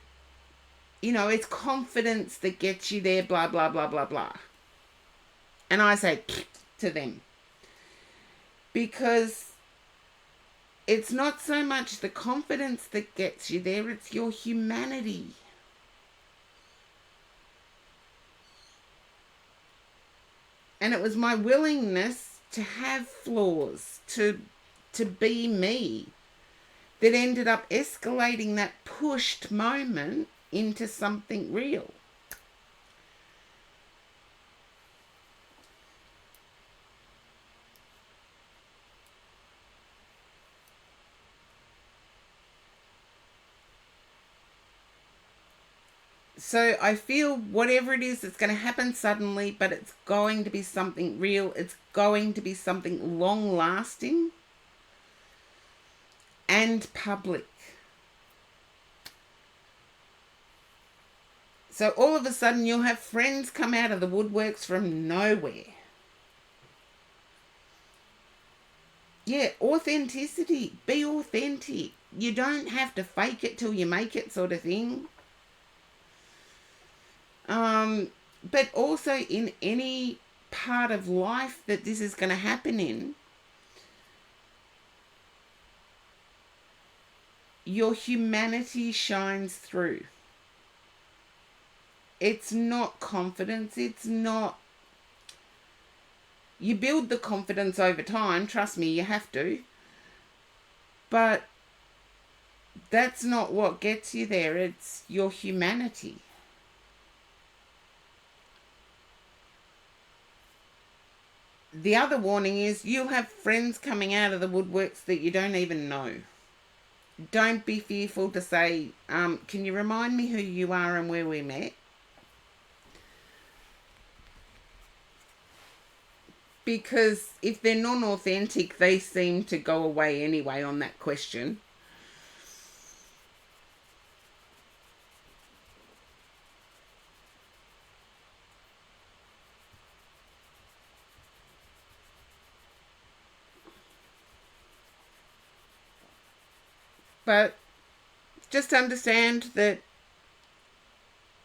you know, it's confidence that gets you there, blah, blah, blah, blah, blah. And I say to them, because it's not so much the confidence that gets you there, it's your humanity. And it was my willingness to have flaws, to be me, that ended up escalating that pushed moment into something real. So I feel whatever it is, it's going to happen suddenly, but it's going to be something real. It's going to be something long-lasting and public. So all of a sudden you'll have friends come out of the woodworks from nowhere. Yeah, authenticity. Be authentic. You don't have to fake it till you make it, sort of thing. But also in any part of life that this is going to happen in, your humanity shines through. It's not confidence. It's not... You build the confidence over time. Trust me, you have to. But that's not what gets you there. It's your humanity. The other warning is you'll have friends coming out of the woodworks that you don't even know. Don't be fearful to say, can you remind me who you are and where we met? Because if they're non-authentic, they seem to go away anyway on that question. But just understand that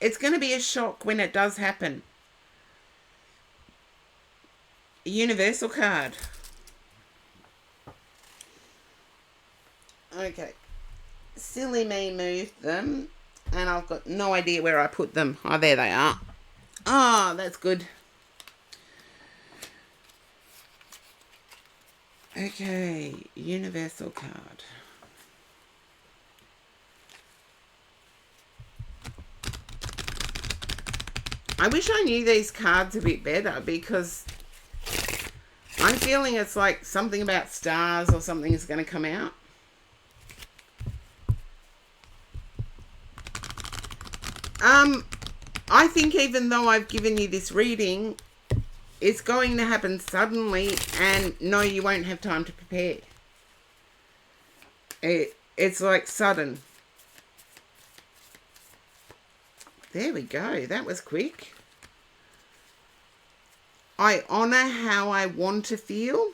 it's going to be a shock when it does happen. A universal card. Okay. Silly me moved them, and I've got no idea where I put them. Oh, there they are. Oh, that's good. Okay, universal card. I wish I knew these cards a bit better, because I'm feeling it's like something about stars or something is going to come out. I think even though I've given you this reading, it's going to happen suddenly, and no, you won't have time to prepare. It's like sudden. There we go. That was quick. I honor how I want to feel.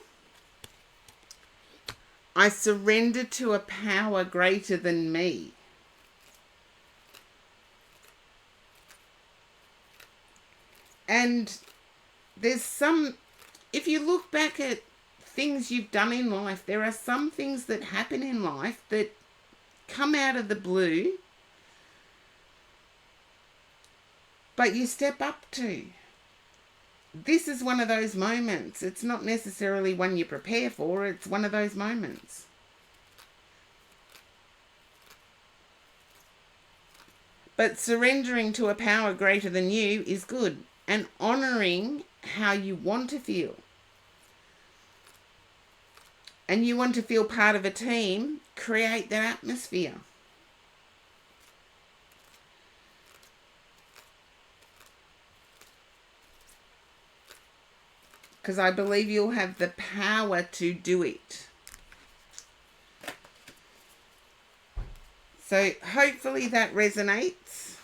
I surrender to a power greater than me. And there's some, if you look back at things you've done in life, there are some things that happen in life that come out of the blue, but you step up to. This is one of those moments. It's not necessarily one you prepare for. It's one of those moments. But surrendering to a power greater than you is good. And honouring how you want to feel. And you want to feel part of a team, create that atmosphere. Because I believe you'll have the power to do it. So hopefully that resonates.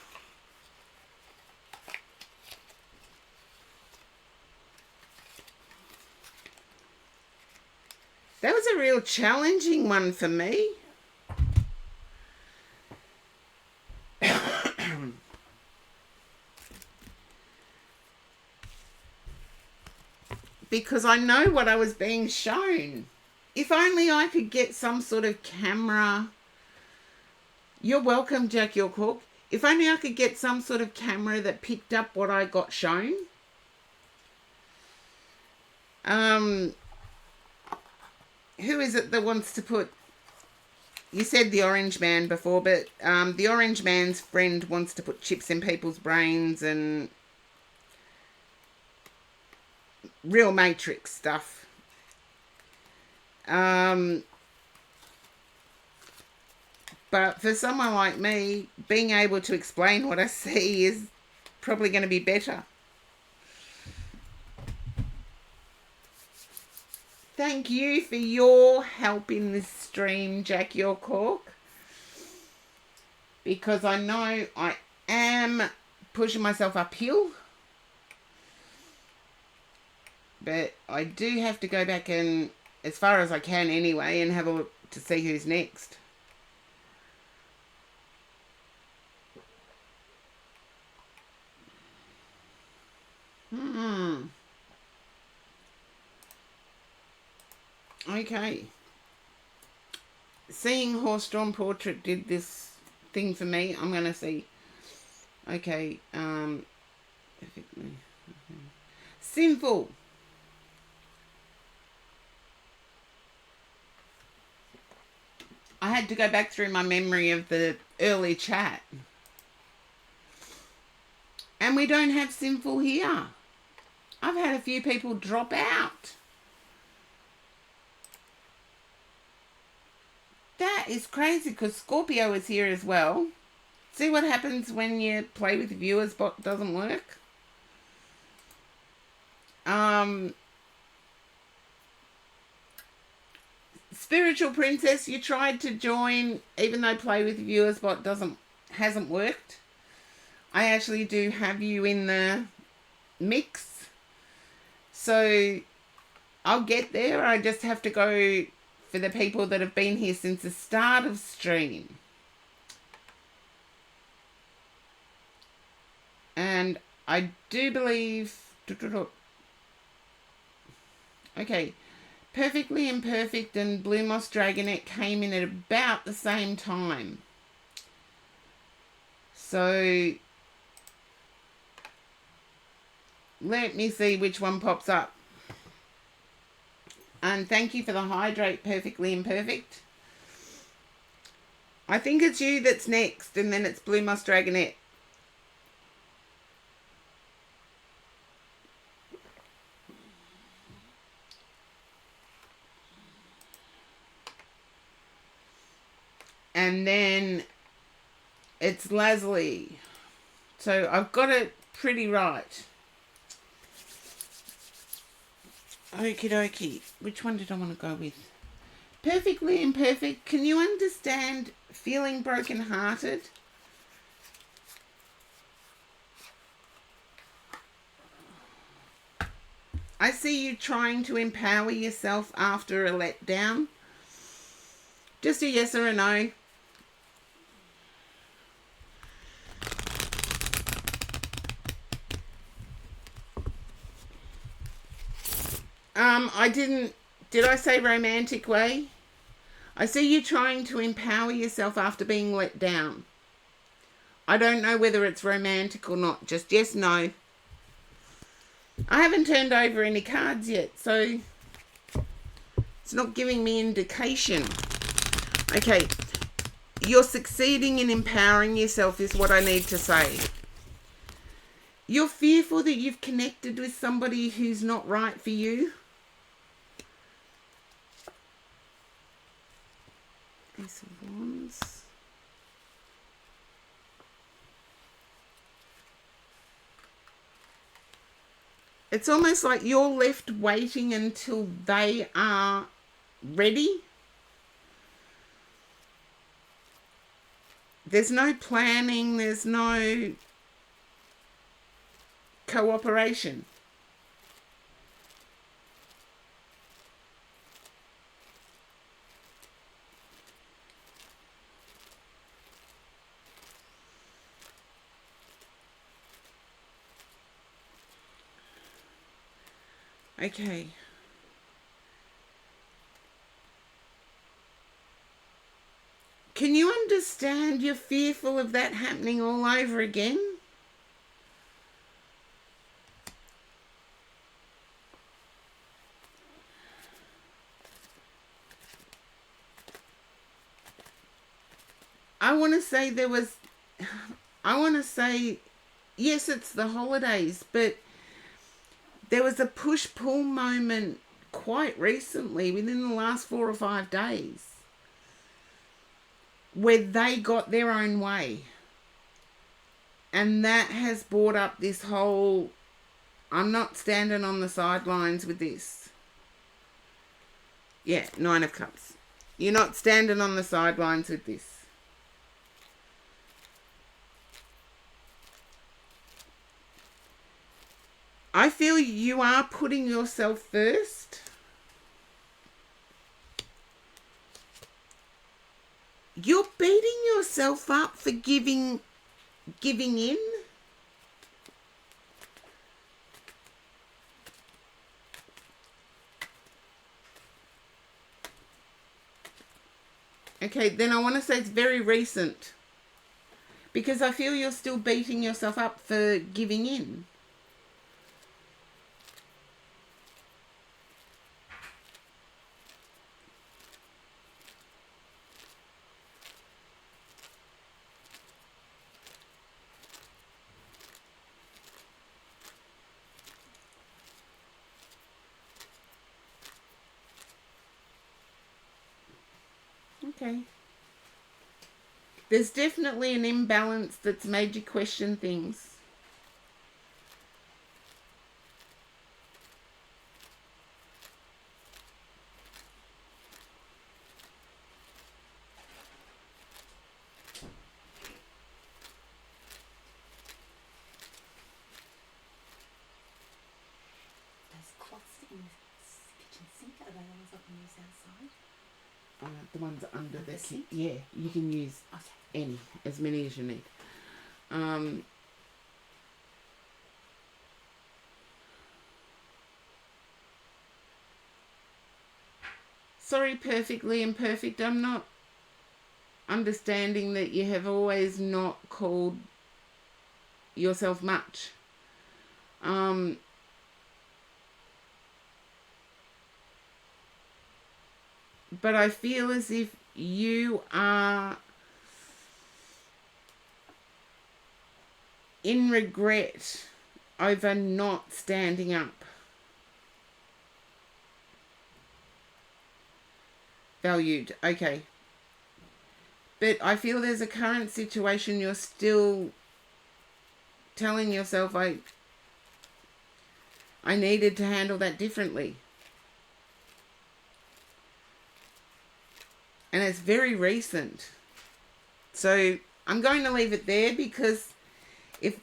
That was a real challenging one for me. Because I know what I was being shown. If only I could get some sort of camera. You're welcome, Jack York. If only I could get some sort of camera that picked up what I got shown. Who is it that wants to put... You said the orange man before, but the orange man's friend wants to put chips in people's brains and real Matrix stuff. But for someone like me, being able to explain what I see is probably going to be better. Thank you for your help in this stream, Jack York. Because I know I am pushing myself uphill. But I do have to go back and as far as I can anyway, and have a look to see who's next. Okay. Seeing Horse Drawn Portrait did this thing for me. I'm going to see. Okay. Sinful. I had to go back through my memory of the early chat. And we don't have Sinful here. I've had a few people drop out. That is crazy, because Scorpio is here as well. See what happens when you play with viewers bot doesn't work? Spiritual Princess, you tried to join, even though play with viewers bot hasn't worked. I actually do have you in the mix. So I'll get there. I just have to go for the people that have been here since the start of stream. And I do believe... Okay. Perfectly Imperfect and Blue Moss Dragonette came in at about the same time. So let me see which one pops up. And thank you for the hydrate, Perfectly Imperfect. I think it's you that's next, and then it's Blue Moss Dragonette. And then it's Leslie. So I've got it pretty right. Okie dokie. Which one did I want to go with? Perfectly Imperfect. Can you understand feeling broken-hearted? I see you trying to empower yourself after a letdown. Just a yes or a no. Did I say romantic way? I see you trying to empower yourself after being let down. I don't know whether it's romantic or not. Just yes, no. I haven't turned over any cards yet, so it's not giving me indication. Okay, you're succeeding in empowering yourself is what I need to say. You're fearful that you've connected with somebody who's not right for you. Ace of Wands. It's almost like you're left waiting until they are ready. There's no planning, there's no cooperation. Okay. Can you understand you're fearful of that happening all over again? I want to say, yes, it's the holidays, but there was a push-pull moment quite recently, within the last 4 or 5 days, where they got their own way. And that has brought up this whole, I'm not standing on the sidelines with this. Yeah, 9 of Cups. You're not standing on the sidelines with this. I feel you are putting yourself first. You're beating yourself up for giving in. Okay, then I want to say it's very recent. Because I feel you're still beating yourself up for giving in. Okay. There's definitely an imbalance that's made you question things. Those cloths in the kitchen sink, are they ones I can use outside? The ones under the sink? Yeah, you can use Okay. as many as you need. Sorry, perfectly imperfect. I'm not understanding that you have always not called yourself much. But I feel as if you are in regret over not standing up. Valued, okay. But I feel there's a current situation you're still telling yourself I needed to handle that differently. And it's very recent. So I'm going to leave it there because if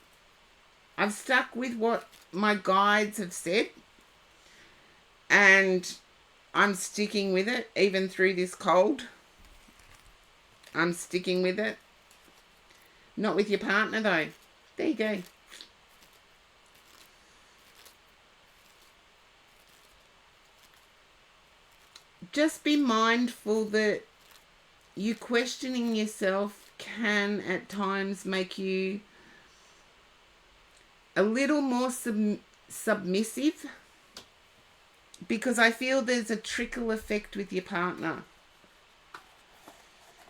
I've stuck with what my guides have said and I'm sticking with it even through this cold. I'm sticking with it. Not with your partner though. There you go. Just be mindful that you questioning yourself can at times make you a little more submissive, because I feel there's a trickle effect with your partner.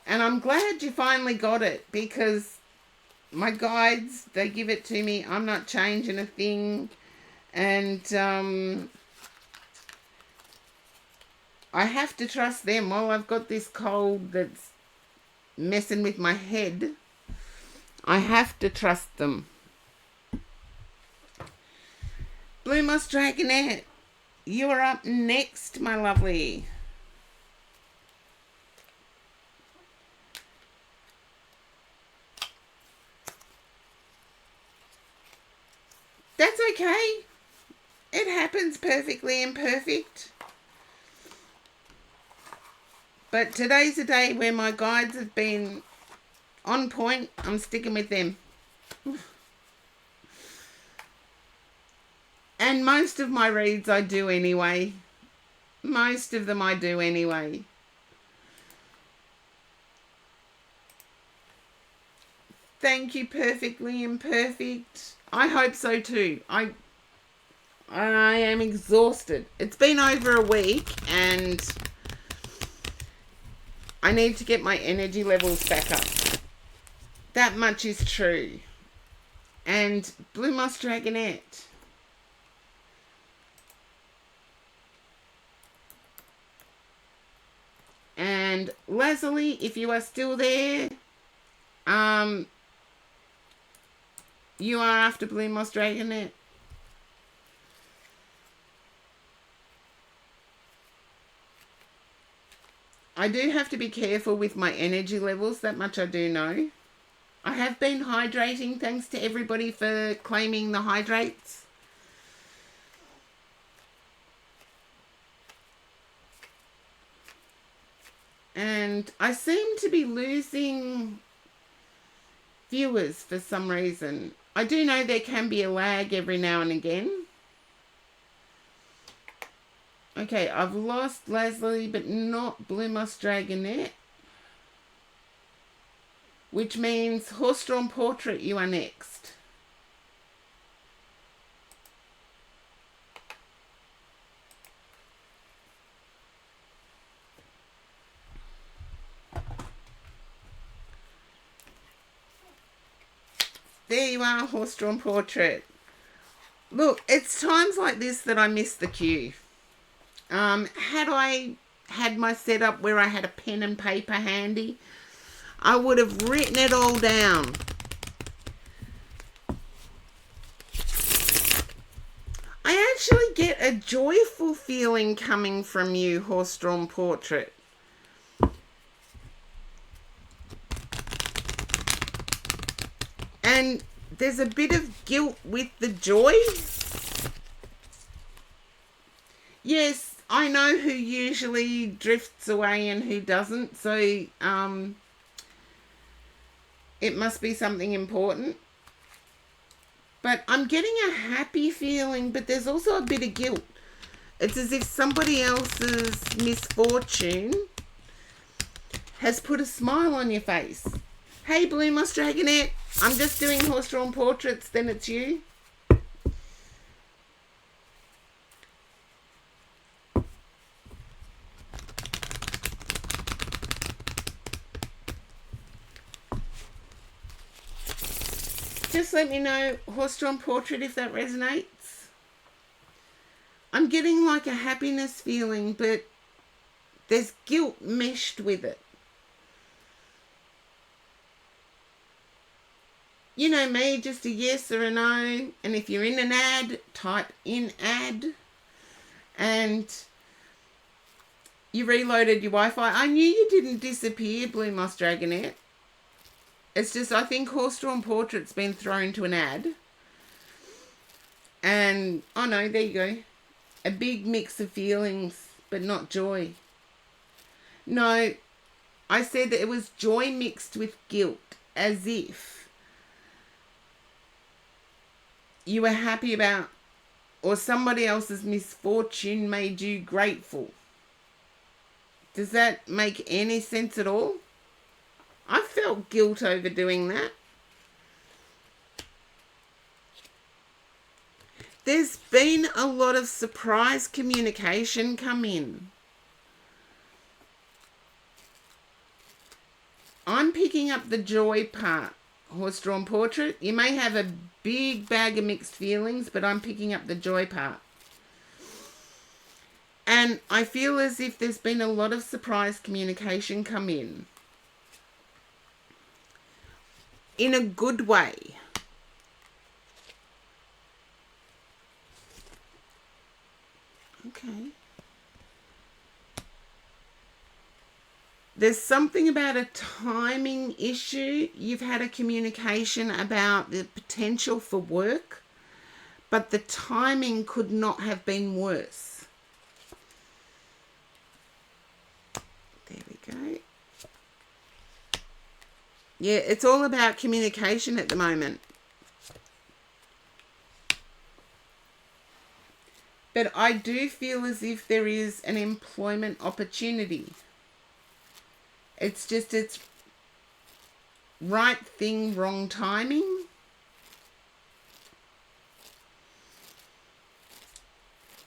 And I'm glad you finally got it, because my guides, they give it to me. I'm not changing a thing. And I have to trust them while I've got this cold that's messing with my head. I have to trust them. Blue Moss Dragonette, you are up next, my lovely. That's okay. It happens perfectly imperfect. But today's a day where my guides have been on point. I'm sticking with them. And most of my reads I do anyway. Most of them I do anyway. Thank you, perfectly imperfect. I hope so too. I am exhausted. It's been over a week and I need to get my energy levels back up. That much is true. And Blue Moss Dragonette, and Leslie, if you are still there, you are after Blue Moss Dragonette. I do have to be careful with my energy levels, that much I do know. I have been hydrating, thanks to everybody for claiming the hydrates. and I seem to be losing viewers for some reason. I do know there can be a lag every now and again. Okay, I've lost Leslie, but not Blue Moss Dragonette. Which means Horse-Drawn Portrait, you are next. There you are, Horse-Drawn Portrait. Look, it's times like this that I miss the cue. Had I had my setup where I had a pen and paper handy, I would have written it all down. I actually get a joyful feeling coming from you, Horse-Drawn Portrait. And there's a bit of guilt with the joy. Yes, I know who usually drifts away and who doesn't, so it must be something important. But I'm getting a happy feeling, but there's also a bit of guilt. It's as if somebody else's misfortune has put a smile on your face. Hey, Blue Moss Dragonette, I'm just doing Horse-Drawn Portraits, then it's you. Just let me know, Horse-Drawn Portrait, if that resonates. I'm getting like a happiness feeling, but there's guilt meshed with it. You know me, just a yes or a no. And if you're in an ad, type in ad. And you reloaded your Wi-Fi. I knew you didn't disappear, Blue Moss Dragonette. It's just, I think Horse-Drawn Portrait's been thrown to an ad. And, oh no, there you go. A big mix of feelings, but not joy. No, I said that it was joy mixed with guilt, as if you were happy about, or somebody else's misfortune made you grateful. Does that make any sense at all? I felt guilt over doing that. There's been a lot of surprise communication come in. I'm picking up the joy part, Horse-Drawn Portrait. You may have a big bag of mixed feelings, but I'm picking up the joy part. And I feel as if there's been a lot of surprise communication come in. In a good way. Okay. There's something about a timing issue. You've had a communication about the potential for work, but the timing could not have been worse. There we go. Yeah, it's all about communication at the moment. But I do feel as if there is an employment opportunity. It's just, it's right thing, wrong timing.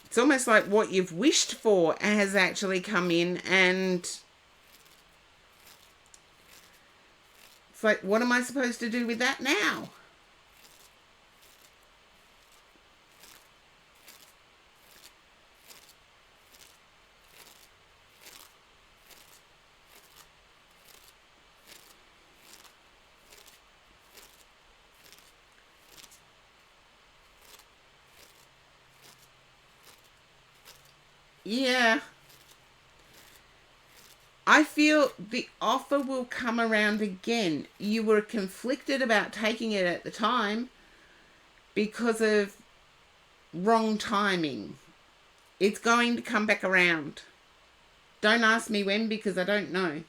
It's almost like what you've wished for has actually come in, and it's like, what am I supposed to do with that now? Yeah. I feel the offer will come around again. You were conflicted about taking it at the time because of wrong timing. It's going to come back around. Don't ask me when because I don't know.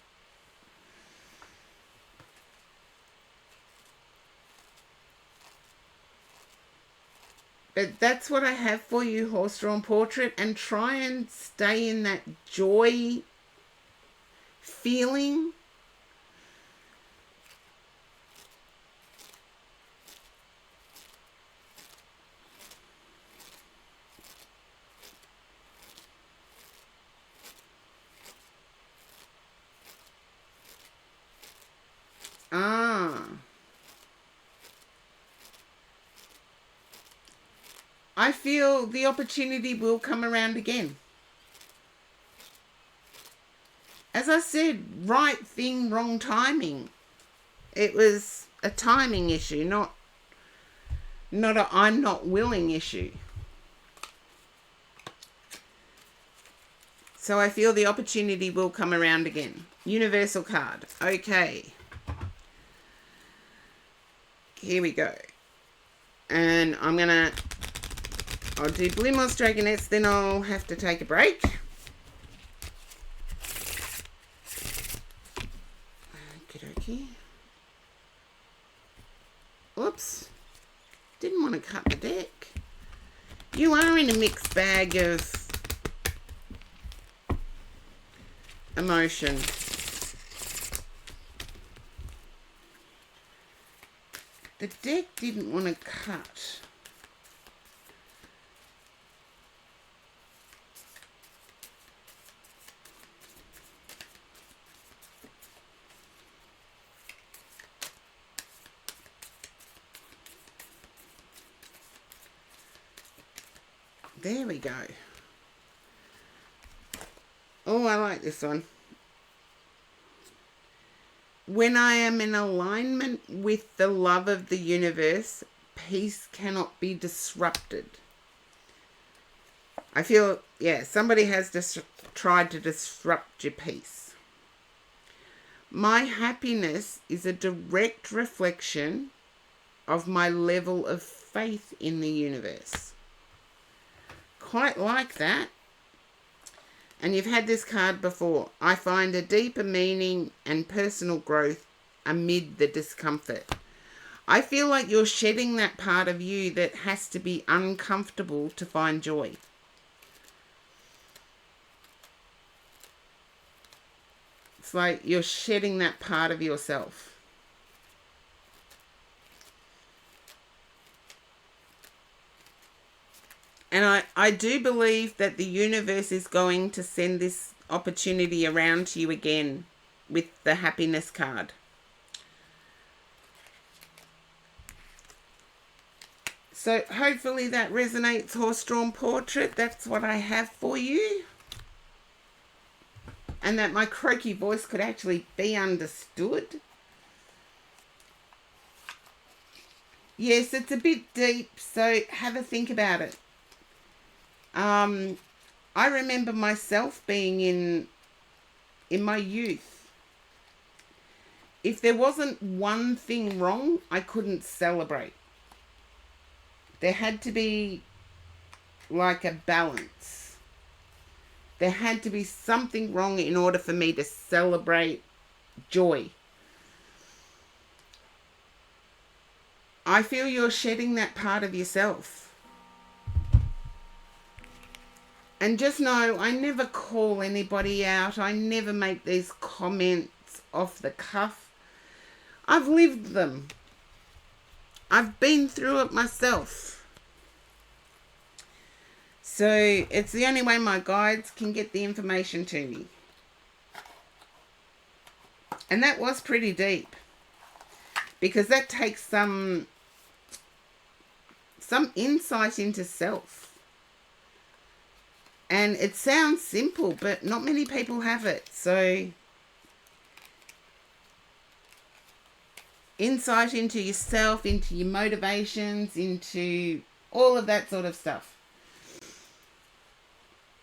But that's what I have for you, Horse-Drawn Portrait, and try and stay in that joy feeling. I feel the opportunity will come around again. As I said, right thing, wrong timing. It was a timing issue, not a I'm not willing issue. So I feel the opportunity will come around again. Universal card. Okay. Here we go. And I'll do Blue Moss Dragonettes, then I'll have to take a break. Okie dokie. Oops. Didn't want to cut the deck. You are in a mixed bag of emotion. The deck didn't want to cut. There we go. Oh, I like this one. When I am in alignment with the love of the universe, peace cannot be disrupted. I feel, yeah, somebody has tried to disrupt your peace. My happiness is a direct reflection of my level of faith in the universe. Quite like that. And you've had this card before. I find a deeper meaning and personal growth amid the discomfort. I feel like you're shedding that part of you that has to be uncomfortable to find joy. It's like you're shedding that part of yourself. And I do believe that the universe is going to send this opportunity around to you again with the happiness card. So hopefully that resonates, Horse-Drawn Portrait. That's what I have for you. And that my croaky voice could actually be understood. Yes, it's a bit deep, so have a think about it. I remember myself being in my youth. If there wasn't one thing wrong, I couldn't celebrate. There had to be like a balance. There had to be something wrong in order for me to celebrate joy. I feel you're shedding that part of yourself. And just know, I never call anybody out. I never make these comments off the cuff. I've lived them. I've been through it myself. So it's the only way my guides can get the information to me. And that was pretty deep. Because that takes some insight into self. And it sounds simple, but not many people have it. So, insight into yourself, into your motivations, into all of that sort of stuff.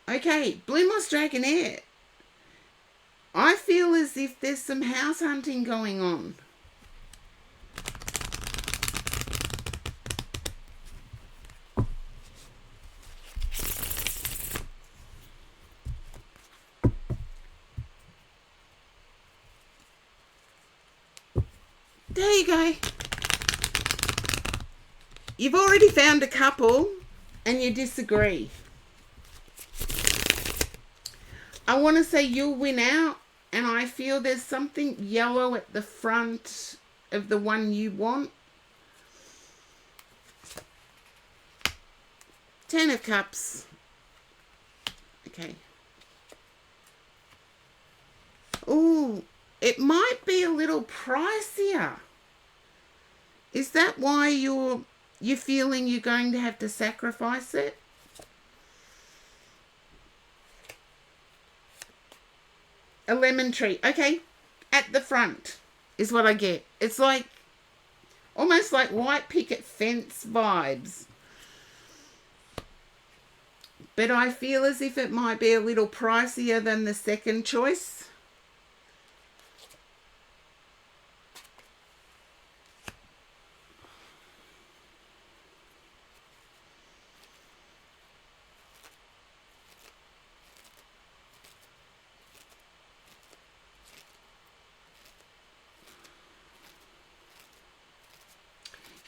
Okay, Blue Moss Dragonair. I feel as if there's some house hunting going on. There you go. You've already found a couple and you disagree. I want to say you'll win out, and I feel there's something yellow at the front of the one you want. 10 of Cups. Okay. Ooh, it might be a little pricier. Is that why you're feeling you're going to have to sacrifice it? A lemon tree. Okay. At the front is what I get. It's like almost like white picket fence vibes. But I feel as if it might be a little pricier than the second choice.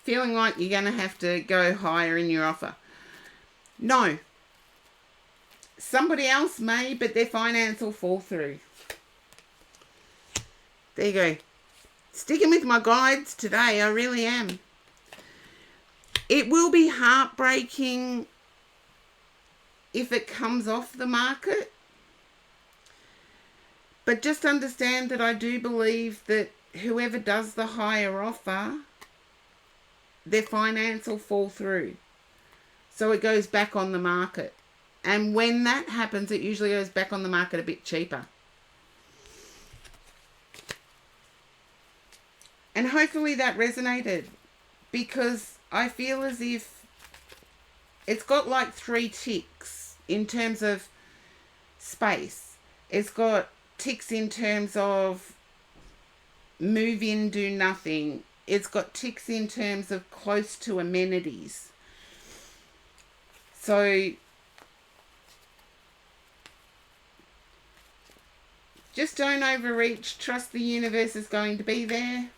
Feeling like you're going to have to go higher in your offer. No. Somebody else may, but their finance will fall through. There you go. Sticking with my guides today, I really am. It will be heartbreaking if it comes off the market. But just understand that I do believe that whoever does the higher offer, their finance will fall through. So it goes back on the market. And when that happens, it usually goes back on the market a bit cheaper. And hopefully that resonated, because I feel as if it's got like 3 ticks in terms of space. It's got ticks in terms of move in, do nothing. It's got ticks in terms of close to amenities. So just don't overreach. Trust the universe is going to be there.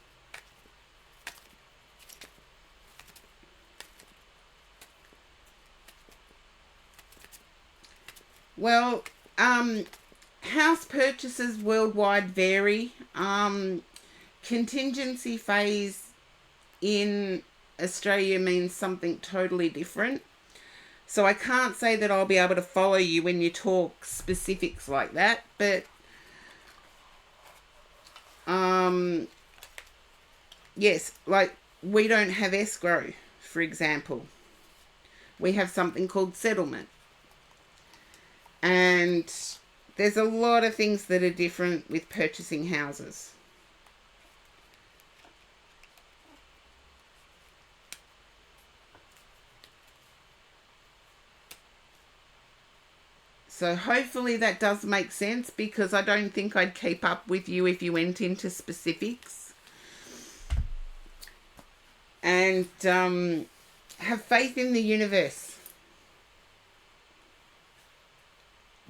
Well, house purchases worldwide vary. Contingency phase in Australia means something totally different. So I can't say that I'll be able to follow you when you talk specifics like that, but yes, like we don't have escrow, for example. We have something called settlement. And there's a lot of things that are different with purchasing houses. So hopefully that does make sense, because I don't think I'd keep up with you if you went into specifics. And have faith in the universe.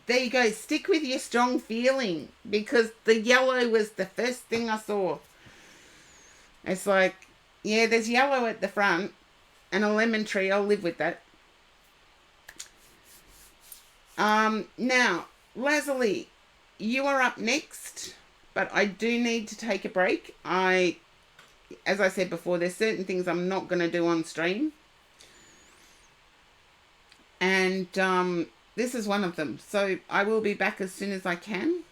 There you go. Stick with your strong feeling, because the yellow was the first thing I saw. It's like, yeah, there's yellow at the front and a lemon tree. I'll live with that. Now, Lazuli, you are up next, but I do need to take a break. As I said before, there's certain things I'm not going to do on stream. And this is one of them. So I will be back as soon as I can.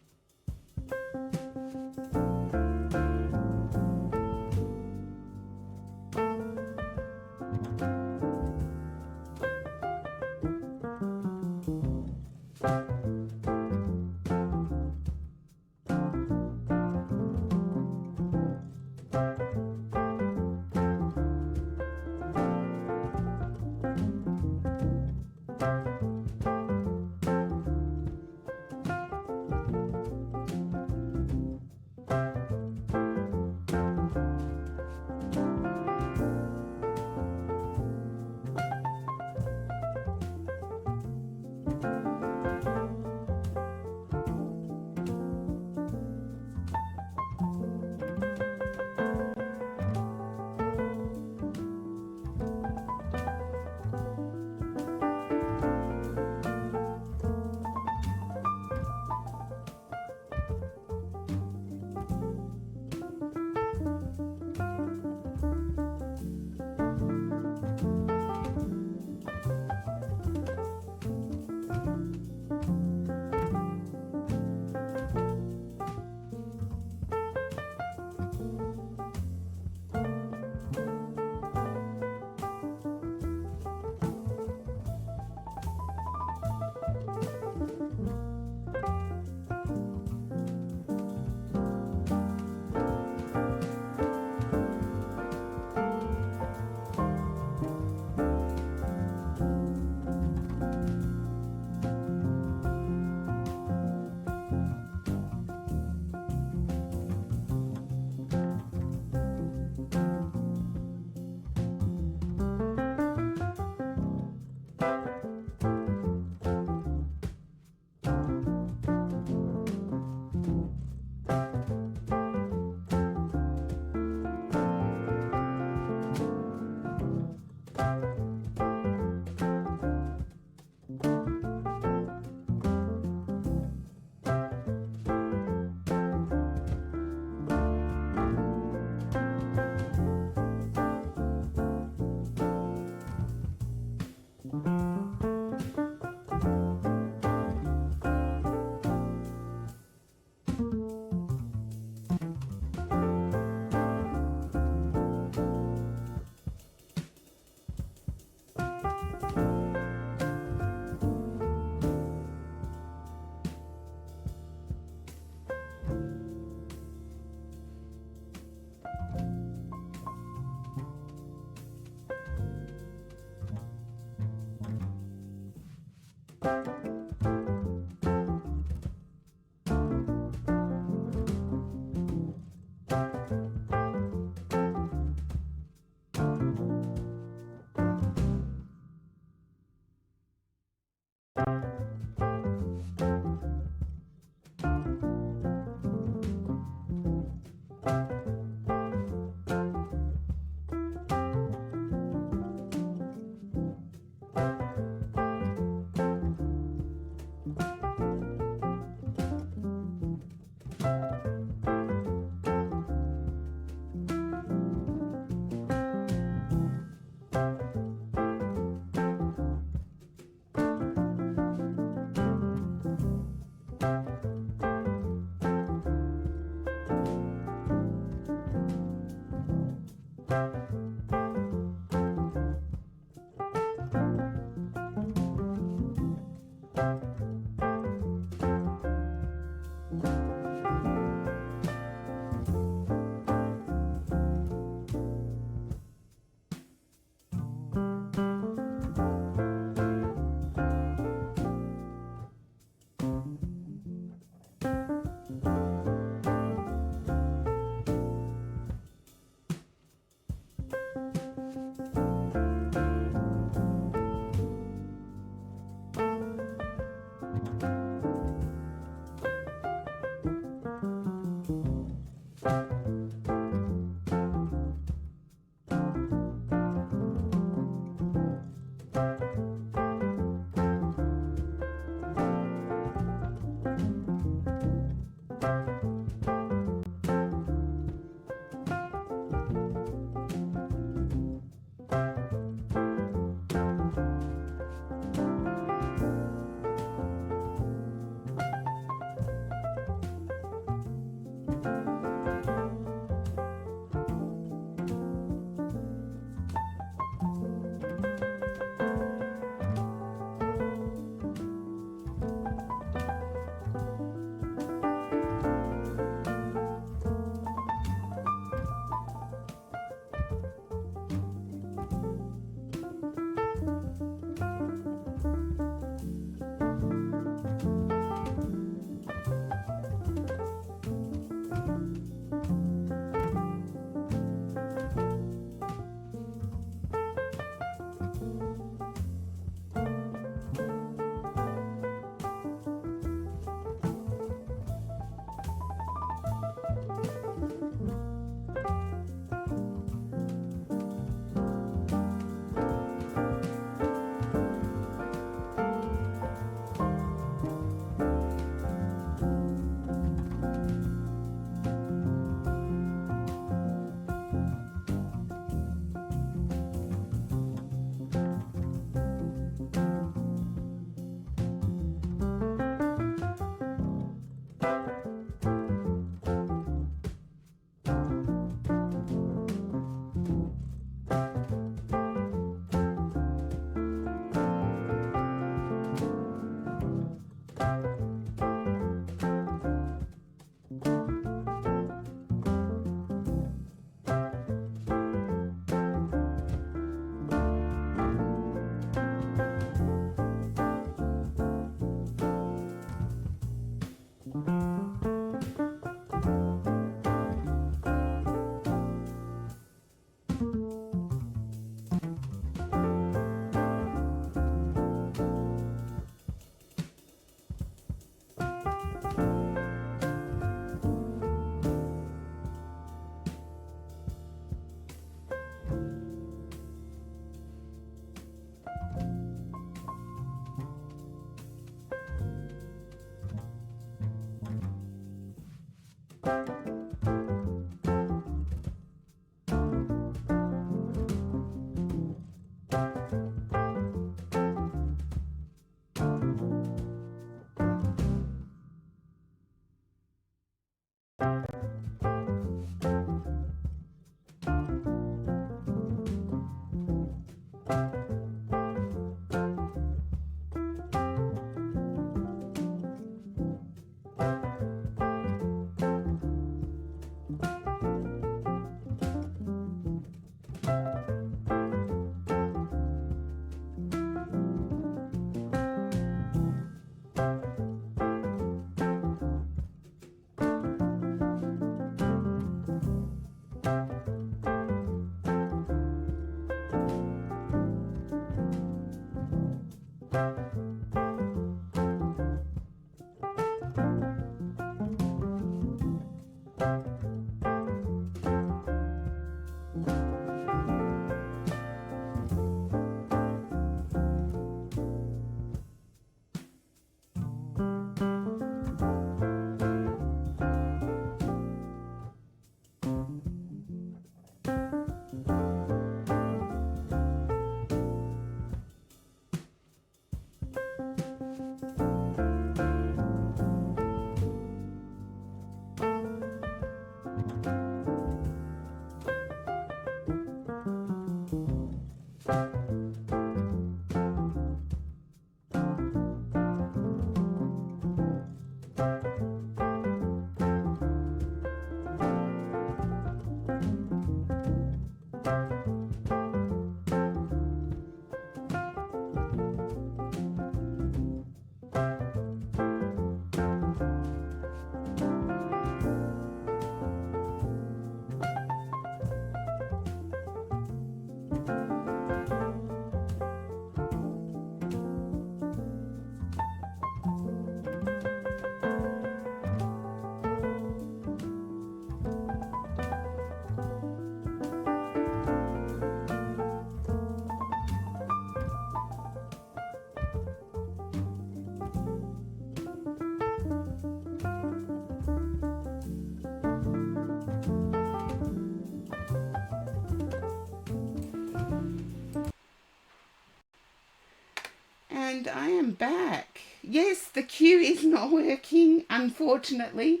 And I am back. Yes, the queue is not working, unfortunately.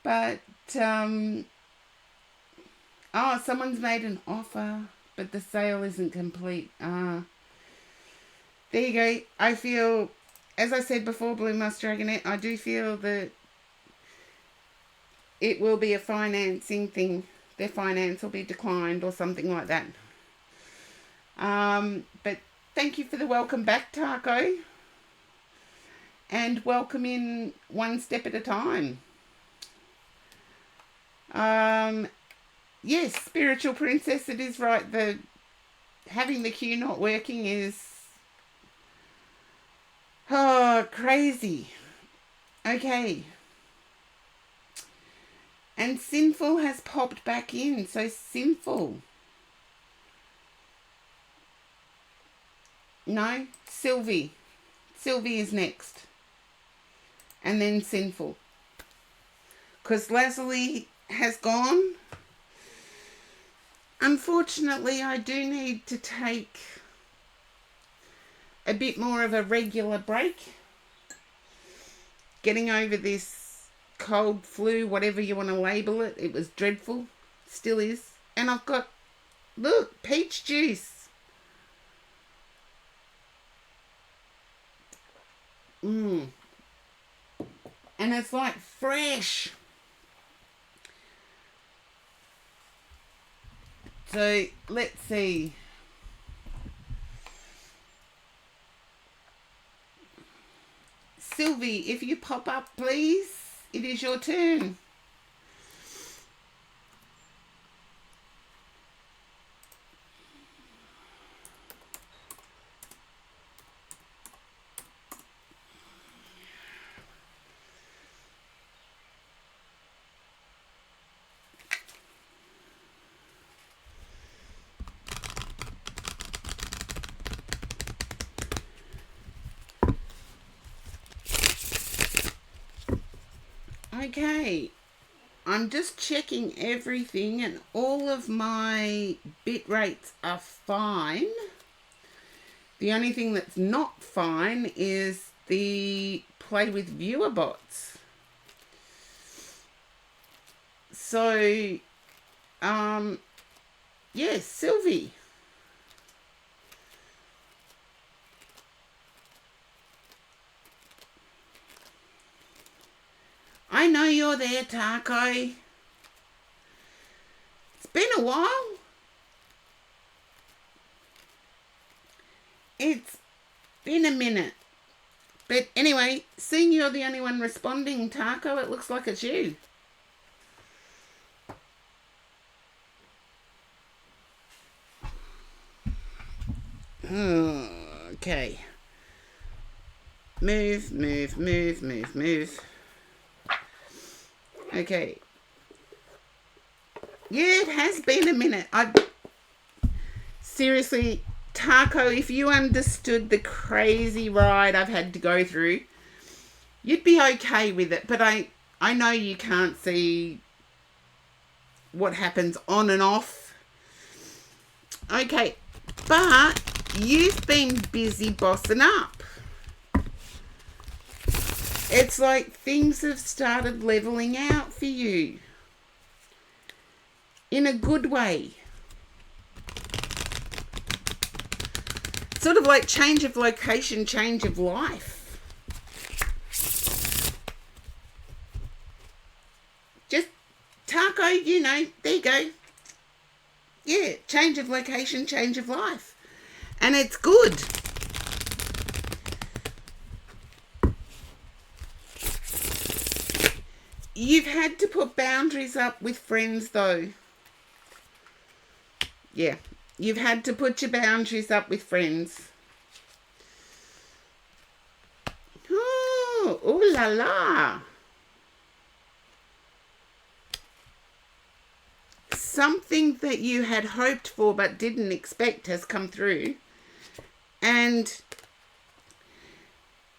But, oh, someone's made an offer, but the sale isn't complete. There you go. I feel, as I said before, Blue Moss Dragonette, I do feel that it will be a financing thing. Their finance will be declined or something like that. But thank you for the welcome back, Taco. And welcome in one step at a time. Yes, Spiritual Princess, it is right. Having the queue not working is crazy. Okay. And Sinful has popped back in. So Sinful. No, Sylvie. Sylvie is next. And then Sinful. Because Lazuli has gone. Unfortunately, I do need to take a bit more of a regular break. Getting over this cold, flu, whatever you want to label it. It was dreadful. Still is. And I've got, look, peach juice. And it's like fresh. So let's see. Sylvie, if you pop up, please. It is your turn. Okay, I'm just checking everything and all of my bit rates are fine. The only thing that's not fine is the Play with Viewer bots. So, yes, Sylvie. I know you're there, Taco. It's been a while. It's been a minute. But anyway, seeing you're the only one responding, Taco, it looks like it's you. Okay. Move, move, move, move, move. Okay. Yeah, it has been a minute. Seriously, Taco, if you understood the crazy ride I've had to go through, you'd be okay with it. But I know you can't see what happens on and off. Okay, but you've been busy bossing up. It's like things have started leveling out for you. In a good way. Sort of like change of location, change of life. Just, Taco, you know, there you go. Yeah, change of location, change of life. And it's good. You've had to put boundaries up with friends, though. Yeah, you've had to put your boundaries up with friends. Oh, ooh la la. Something that you had hoped for but didn't expect has come through. And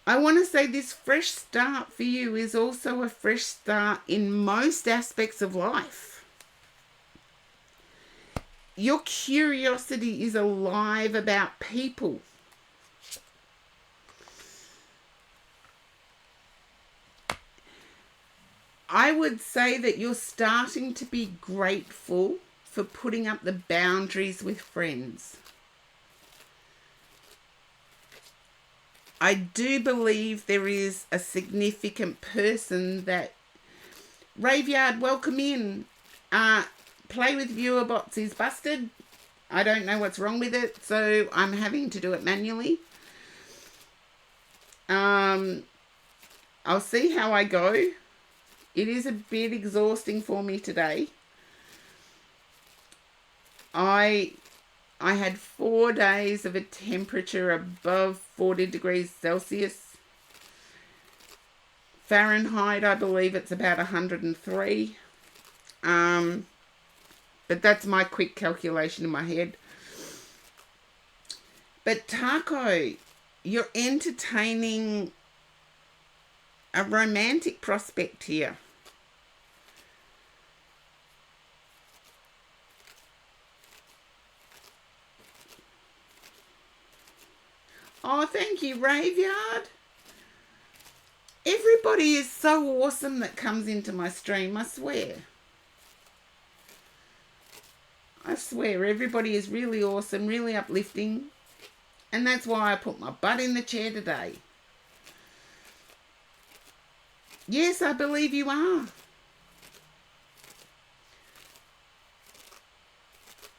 I want to say this fresh start for you is also a fresh start in most aspects of life. Your curiosity is alive about people. I would say that you're starting to be grateful for putting up the boundaries with friends. I do believe there is a significant person that, Raveyard, welcome in. Play with viewer bots is busted. I don't know what's wrong with it, so I'm having to do it manually. I'll see how I go. It is a bit exhausting for me today. I had 4 days of a temperature above 40 degrees Celsius. Fahrenheit, I believe it's about 103. But that's my quick calculation in my head. But Taco, you're entertaining a romantic prospect here. Oh, thank you, Raveyard. Everybody is so awesome that comes into my stream, I swear. I swear, everybody is really awesome, really uplifting. And that's why I put my butt in the chair today. Yes, I believe you are.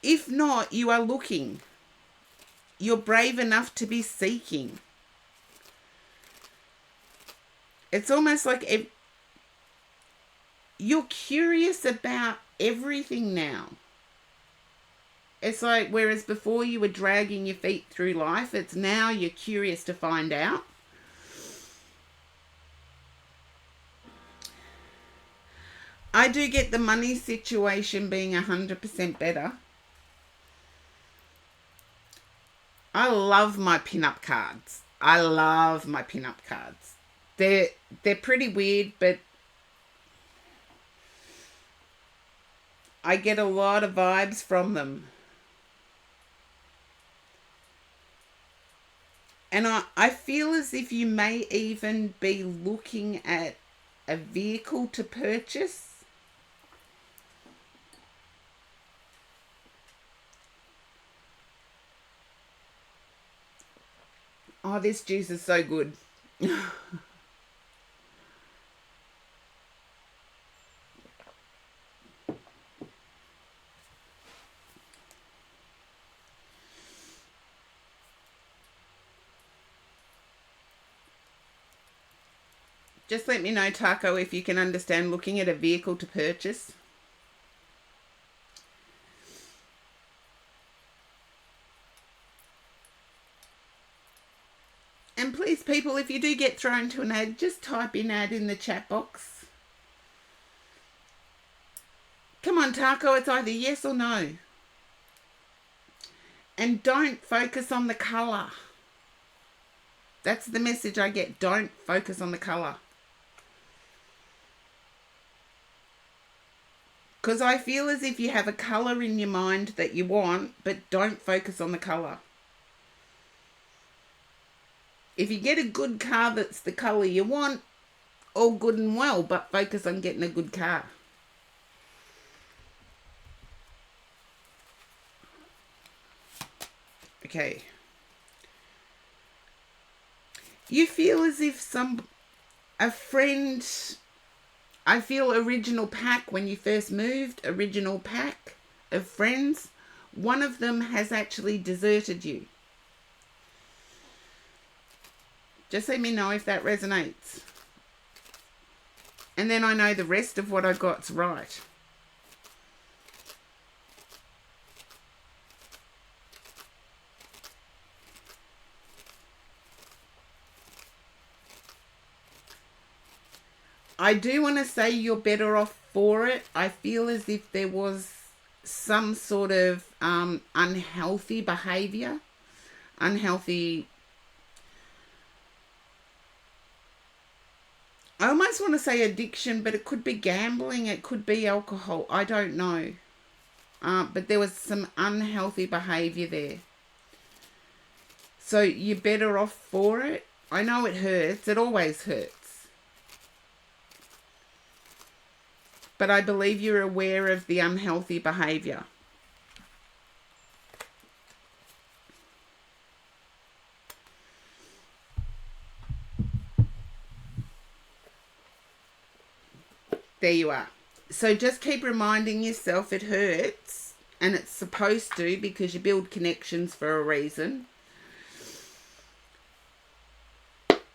If not, you are looking. You're brave enough to be seeking. It's almost like you're curious about everything now. It's like, whereas before you were dragging your feet through life, it's now you're curious to find out. I do get the money situation being 100% better. I love my pin-up cards. I love my pin-up cards. They're pretty weird, but I get a lot of vibes from them. And I feel as if you may even be looking at a vehicle to purchase. Oh, this juice is so good. Just let me know, Taco, if you can understand looking at a vehicle to purchase. And please, people, if you do get thrown to an ad, just type in ad in the chat box. Come on, Taco, it's either yes or no. And don't focus on the colour. That's the message I get. Don't focus on the colour. Because I feel as if you have a colour in your mind that you want, but don't focus on the colour. If you get a good car that's the colour you want, all good and well, but focus on getting a good car. Okay. You feel as if a friend... I feel original pack when you first moved, original pack of friends. One of them has actually deserted you. Just let me know if that resonates. And then I know the rest of what I got's right. I do want to say you're better off for it. I feel as if there was some sort of unhealthy behaviour. Unhealthy... I almost want to say addiction, but it could be gambling. It could be alcohol. I don't know. But there was some unhealthy behaviour there. So you're better off for it. I know it hurts. It always hurts. but I believe you're aware of the unhealthy behaviour. There you are. So just keep reminding yourself it hurts, and it's supposed to, because you build connections for a reason.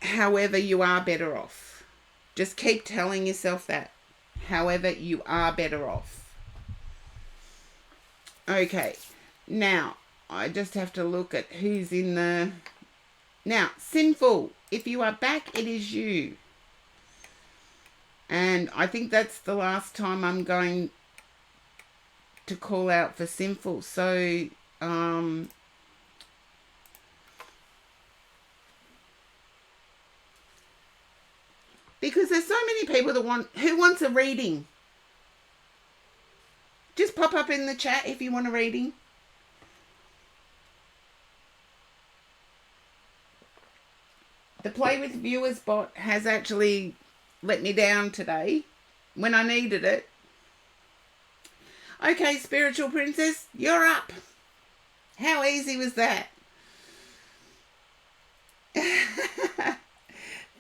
However, you are better off. Just keep telling yourself that. However, you are better off. Okay. Now, I just have to look at who's in the... Now, Sinful, if you are back, it is you. And I think that's the last time I'm going to call out for Sinful. So, because there's so many people that who wants a reading? Just pop up in the chat if you want a reading. The Play with Viewers bot has actually let me down today when I needed it. Okay, Spiritual Princess, you're up. How easy was that?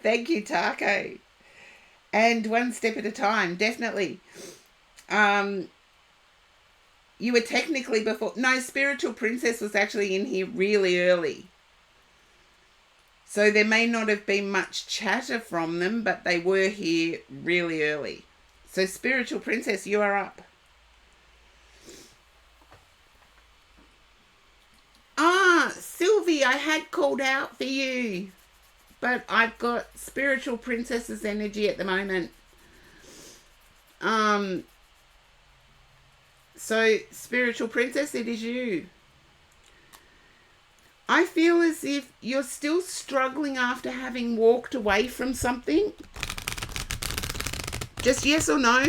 Thank you, Taco. And one step at a time, definitely. You were technically before... No, Spiritual Princess was actually in here really early. So there may not have been much chatter from them, but they were here really early. So Spiritual Princess, you are up. Ah, Sylvie, I had called out for you. But I've got Spiritual Princess's energy at the moment. So Spiritual Princess, it is you. I feel as if you're still struggling after having walked away from something. Just yes or no.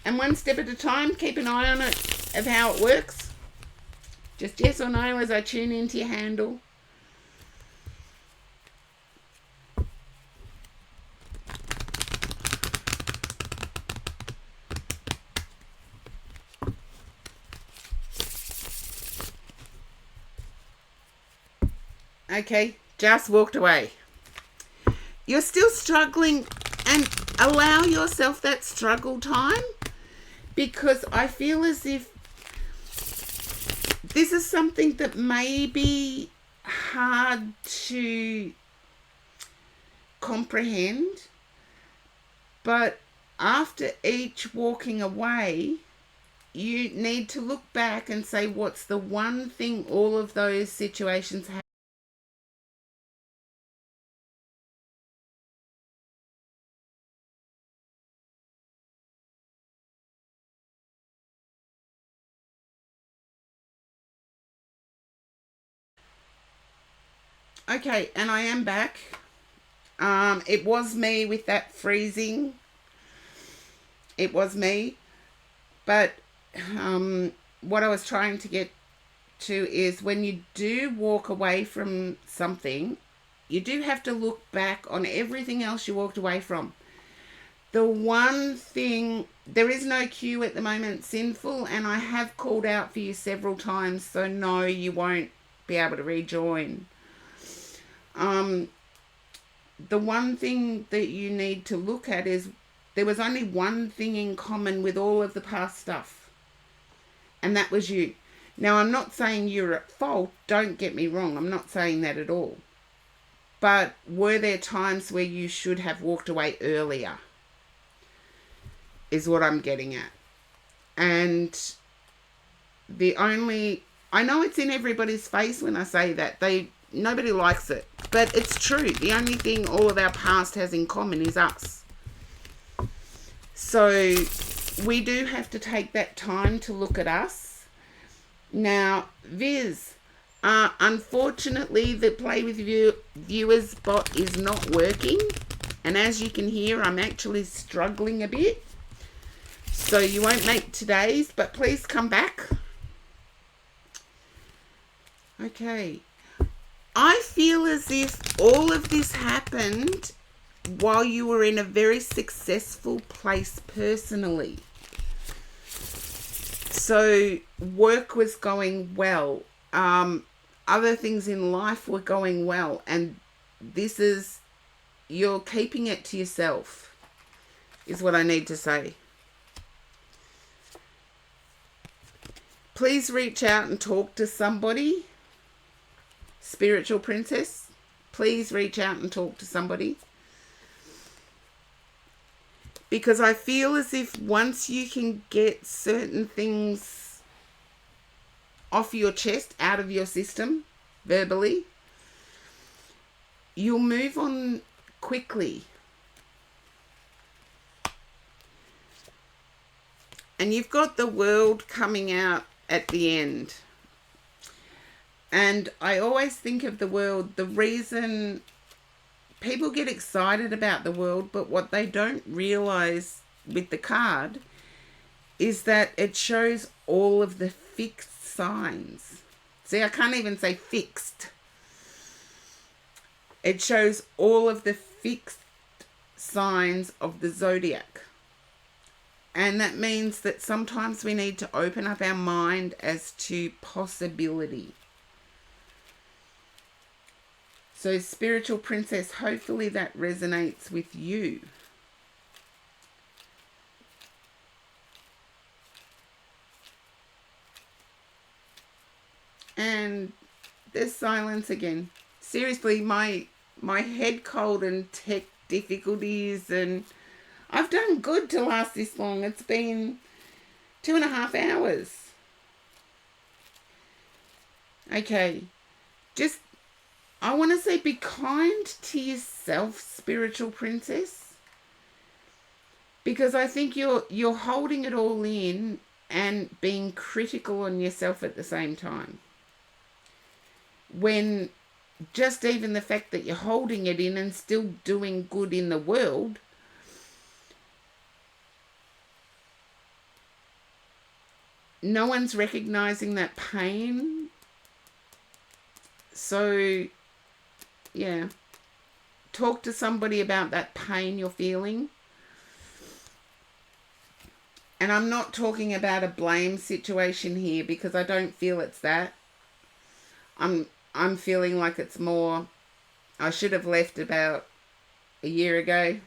And one step at a time, keep an eye on it of how it works. Just yes or no as I tune into your handle. Okay, just walked away. You're still struggling, and allow yourself that struggle time, because I feel as if this is something that may be hard to comprehend, but after each walking away, you need to look back and say, what's the one thing all of those situations have? Okay, and I am back. It was me with that freezing. It was me. But what I was trying to get to is when you do walk away from something, you do have to look back on everything else you walked away from. The one thing, there is no queue at the moment, Sinful, and I have called out for you several times, so no, you won't be able to rejoin. The one thing that you need to look at is there was only one thing in common with all of the past stuff, and that was you. Now, I'm not saying you're at fault, don't get me wrong, I'm not saying that at all. But were there times where you should have walked away earlier? Is what I'm getting at. And I know it's in everybody's face when I say that. Nobody likes it, but it's true. The only thing all of our past has in common is us. So we do have to take that time to look at us. Now, Viz, unfortunately, the Play with Viewers bot is not working. And as you can hear, I'm actually struggling a bit. So you won't make today's, but please come back. Okay. I feel as if all of this happened while you were in a very successful place personally. So work was going well. Other things in life were going well. And this is, you're keeping it to yourself, is what I need to say. Please reach out and talk to somebody. Spiritual Princess, please reach out and talk to somebody. Because I feel as if once you can get certain things off your chest, out of your system, verbally, you'll move on quickly. And you've got the world coming out at the end. And I always think of the world, the reason people get excited about the world, but what they don't realize with the card is that it shows all of the fixed signs. See, I can't even say fixed. It shows all of the fixed signs of the zodiac. And that means that sometimes we need to open up our mind as to possibility. So, Spiritual Princess, hopefully that resonates with you. And there's silence again. Seriously, my head cold and tech difficulties, and I've done good to last this long. It's been 2.5 hours. Okay, just, I want to say, be kind to yourself, Spiritual Princess. Because I think you're holding it all in and being critical on yourself at the same time. When just even the fact that you're holding it in and still doing good in the world, no one's recognizing that pain. So, yeah, talk to somebody about that pain you're feeling. And I'm not talking about a blame situation here, because I don't feel it's that. I'm feeling like it's more, I should have left about a year ago.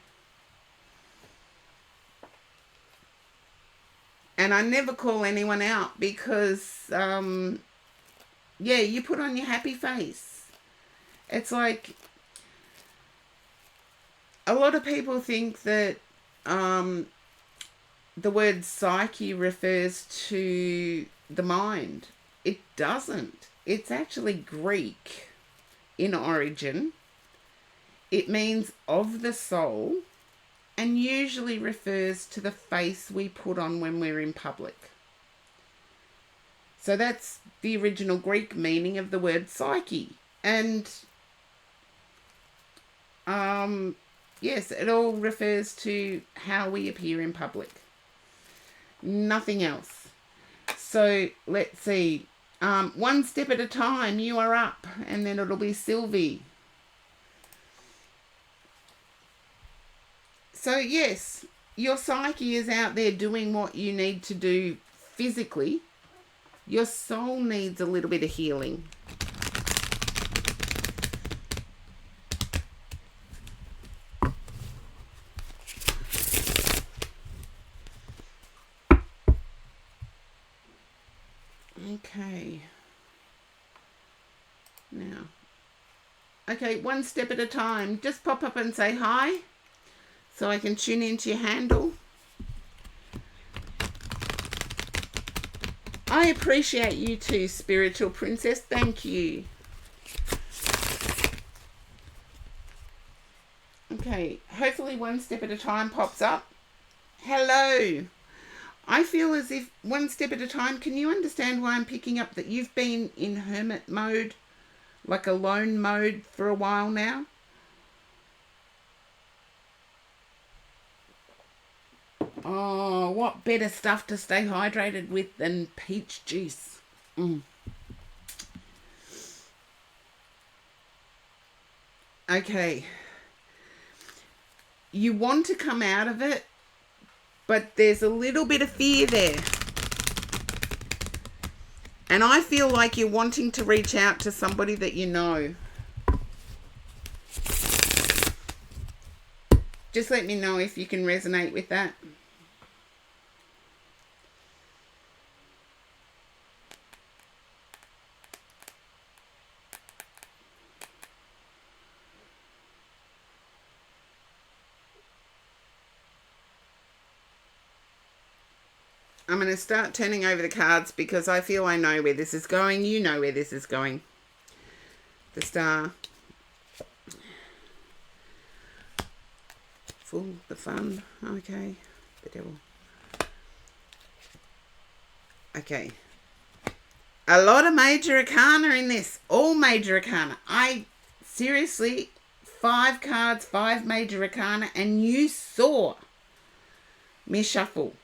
And I never call anyone out because, yeah, you put on your happy face. It's like, a lot of people think that the word psyche refers to the mind. It doesn't. It's actually Greek in origin. It means of the soul, and usually refers to the face we put on when we're in public. So that's the original Greek meaning of the word psyche. And yes, it all refers to how we appear in public. Nothing else. So let's see. One step at a time, you are up, and then it'll be Sylvie. So yes, your psyche is out there doing what you need to do physically. Your soul needs a little bit of healing. Okay. Now. Okay, one step at a time. Just pop up and say hi, so I can tune into your handle. I appreciate you too, Spiritual Princess. Thank you. Okay, hopefully one step at a time pops up. Hello. I feel as if one step at a time, can you understand why I'm picking up that you've been in hermit mode, like alone mode, for a while now? Oh, what better stuff to stay hydrated with than peach juice? Okay. you want to come out of it, but there's a little bit of fear there. And I feel like you're wanting to reach out to somebody that you know. Just let me know if you can resonate with that. I'm going to start turning over the cards because I feel I know where this is going. You know where this is going. The Star. Fool, the Fun. Okay. The Devil. Okay. A lot of major arcana in this. All major arcana. Seriously, 5 cards, 5 major arcana, and you saw me shuffle.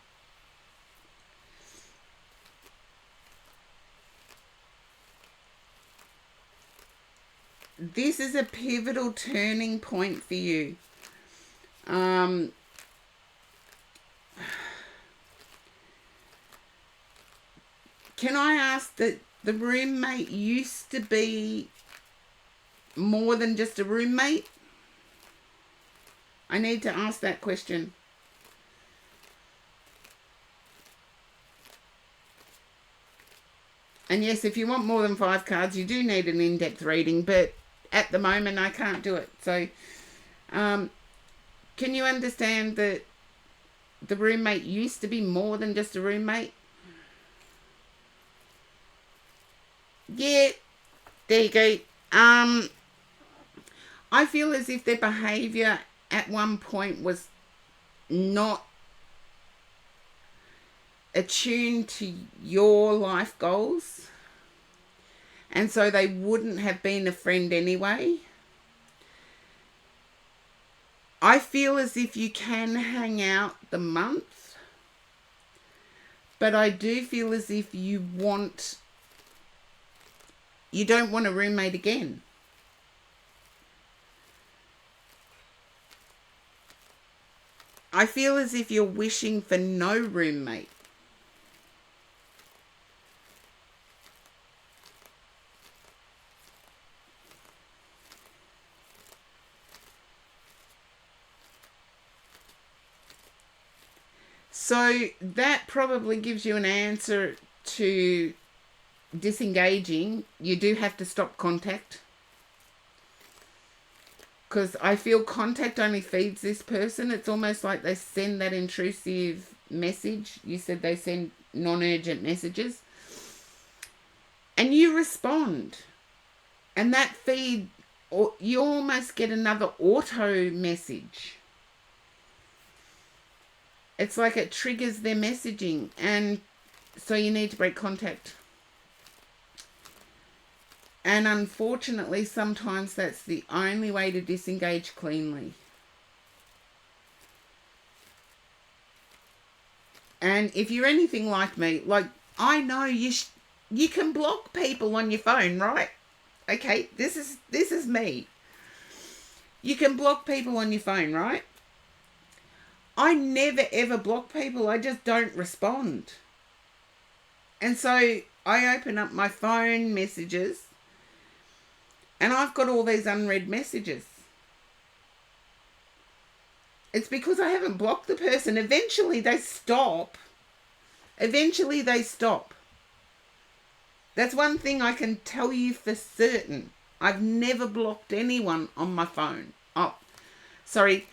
This is a pivotal turning point for you. Can I ask that the roommate used to be more than just a roommate? I need to ask that question. And yes, if you want more than 5 cards, you do need an in-depth reading, but at the moment I can't do it. So, can you understand that the roommate used to be more than just a roommate? Yeah, there you go. I feel as if their behaviour at one point was not attuned to your life goals, and so they wouldn't have been a friend anyway. I feel as if you can hang out the month, but I do feel as if you don't want a roommate again. I feel as if you're wishing for no roommate. So that probably gives you an answer to disengaging. You do have to stop contact. Because I feel contact only feeds this person. It's almost like they send that intrusive message. You said they send non-urgent messages. And you respond. And that feed, or you almost get another auto message. It's like it triggers their messaging, and so you need to break contact. And unfortunately, sometimes that's the only way to disengage cleanly. And if you're anything like me, like I know you can block people on your phone, right? Okay, this is me. You can block people on your phone, right? I never ever block people. I just don't respond. And so I open up my phone messages and I've got all these unread messages. It's because I haven't blocked the person. Eventually they stop. That's one thing I can tell you for certain. I've never blocked anyone on my phone. Oh, sorry.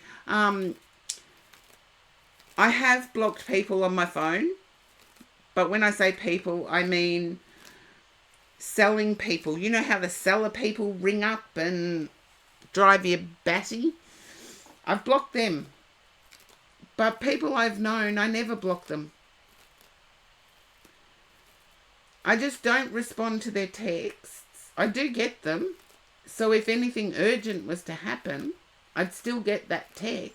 I have blocked people on my phone, but when I say people, I mean selling people. You know how the seller people ring up and drive you batty? I've blocked them. But people I've known, I never block them. I just don't respond to their texts. I do get them. So if anything urgent was to happen, I'd still get that text.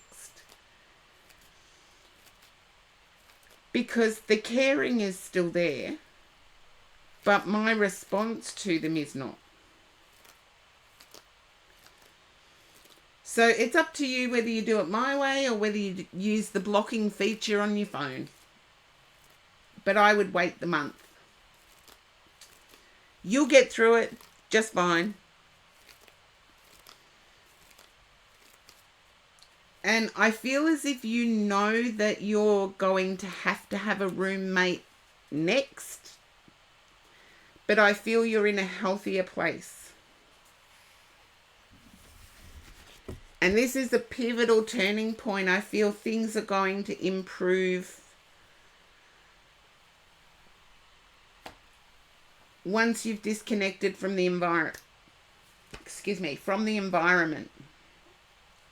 Because the caring is still there, but my response to them is not. So it's up to you whether you do it my way or whether you use the blocking feature on your phone. But I would wait the month. You'll get through it just fine. And I feel as if you know that you're going to have a roommate next. But I feel you're in a healthier place. And this is a pivotal turning point. I feel things are going to improve once you've disconnected from the environment. From the environment.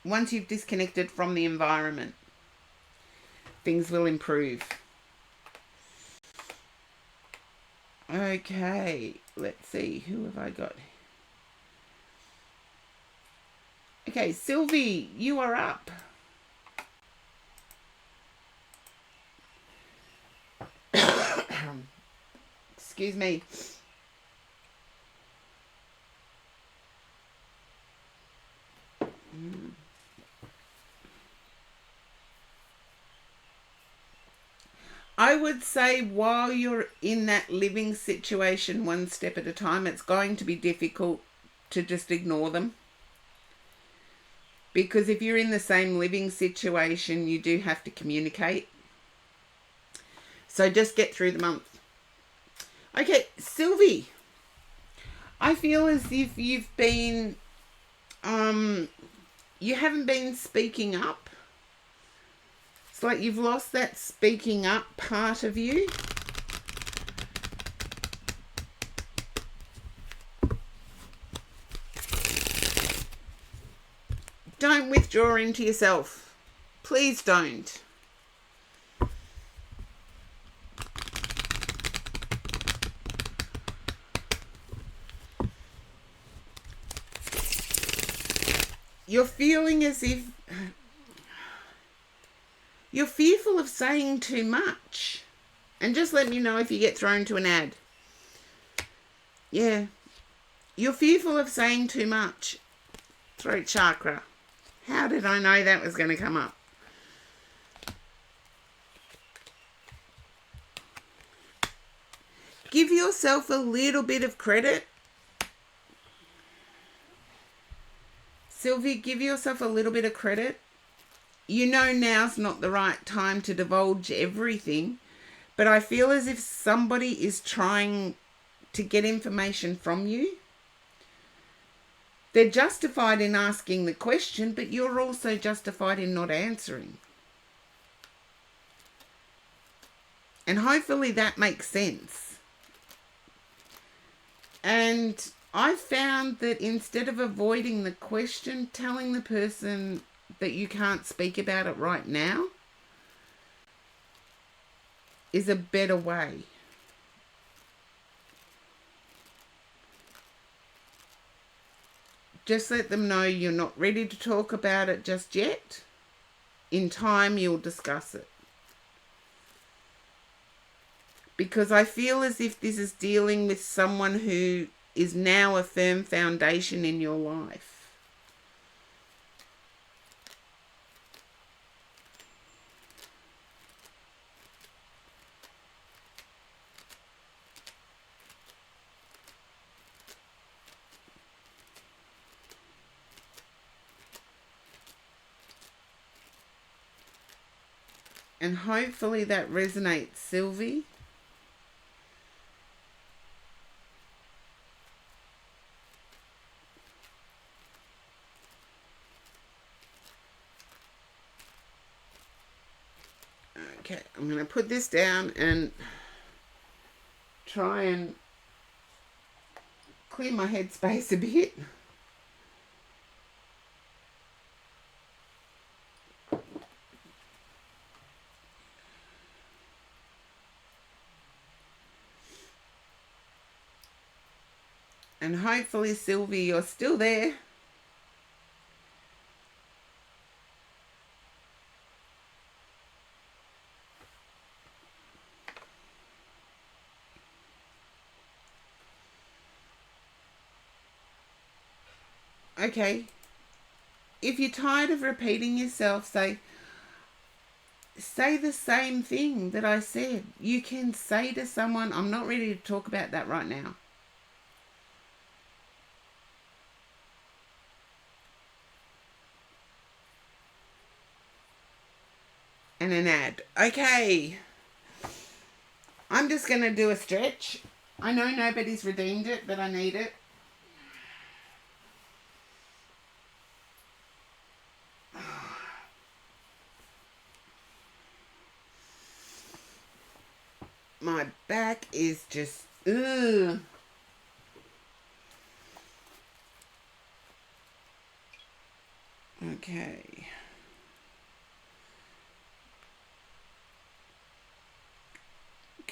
Once you've disconnected from the environment, things will improve. Okay, let's see. Who have I got? Okay, Sylvie, you are up. Excuse me. I would say while you're in that living situation, one step at a time, it's going to be difficult to just ignore them. Because if you're in the same living situation, you do have to communicate. So just get through the month. Okay, Sylvie, I feel as if you've been, you haven't been speaking up. It's like you've lost that speaking up part of you. Don't withdraw into yourself. Please don't. You're feeling as if you're fearful of saying too much. And just let me know if you get thrown to an ad. Yeah. You're fearful of saying too much. Throat chakra. How did I know that was going to come up? Give yourself a little bit of credit. Sylvie, give yourself a little bit of credit. You know now's not the right time to divulge everything, but I feel as if somebody is trying to get information from you. They're justified in asking the question, but you're also justified in not answering. And hopefully that makes sense. And I found that instead of avoiding the question, telling the person that you can't speak about it right now is a better way. Just let them know you're not ready to talk about it just yet. In time, you'll discuss it. Because I feel as if this is dealing with someone who is now a firm foundation in your life. And hopefully that resonates, Sylvie. Okay, I'm going to put this down and try and clear my headspace a bit. And hopefully, Sylvie, you're still there. Okay. if you're tired of repeating yourself, say the same thing that I said. You can say to someone, I'm not ready to talk about that right now. And an ad. Okay. I'm just going to do a stretch. I know nobody's redeemed it, but I need it. My back is just, ugh. Okay.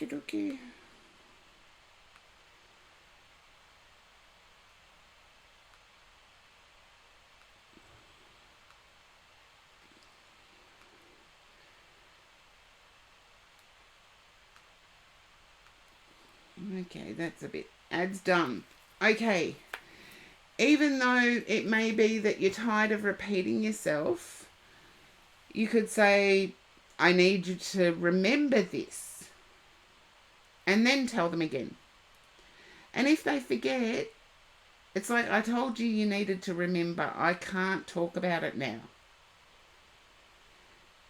Okie. Okay, that's a bit. Ads done. Okay. Even though it may be that you're tired of repeating yourself, you could say, I need you to remember this. And then tell them again. And if they forget, it's like, I told you you needed to remember. I can't talk about it now.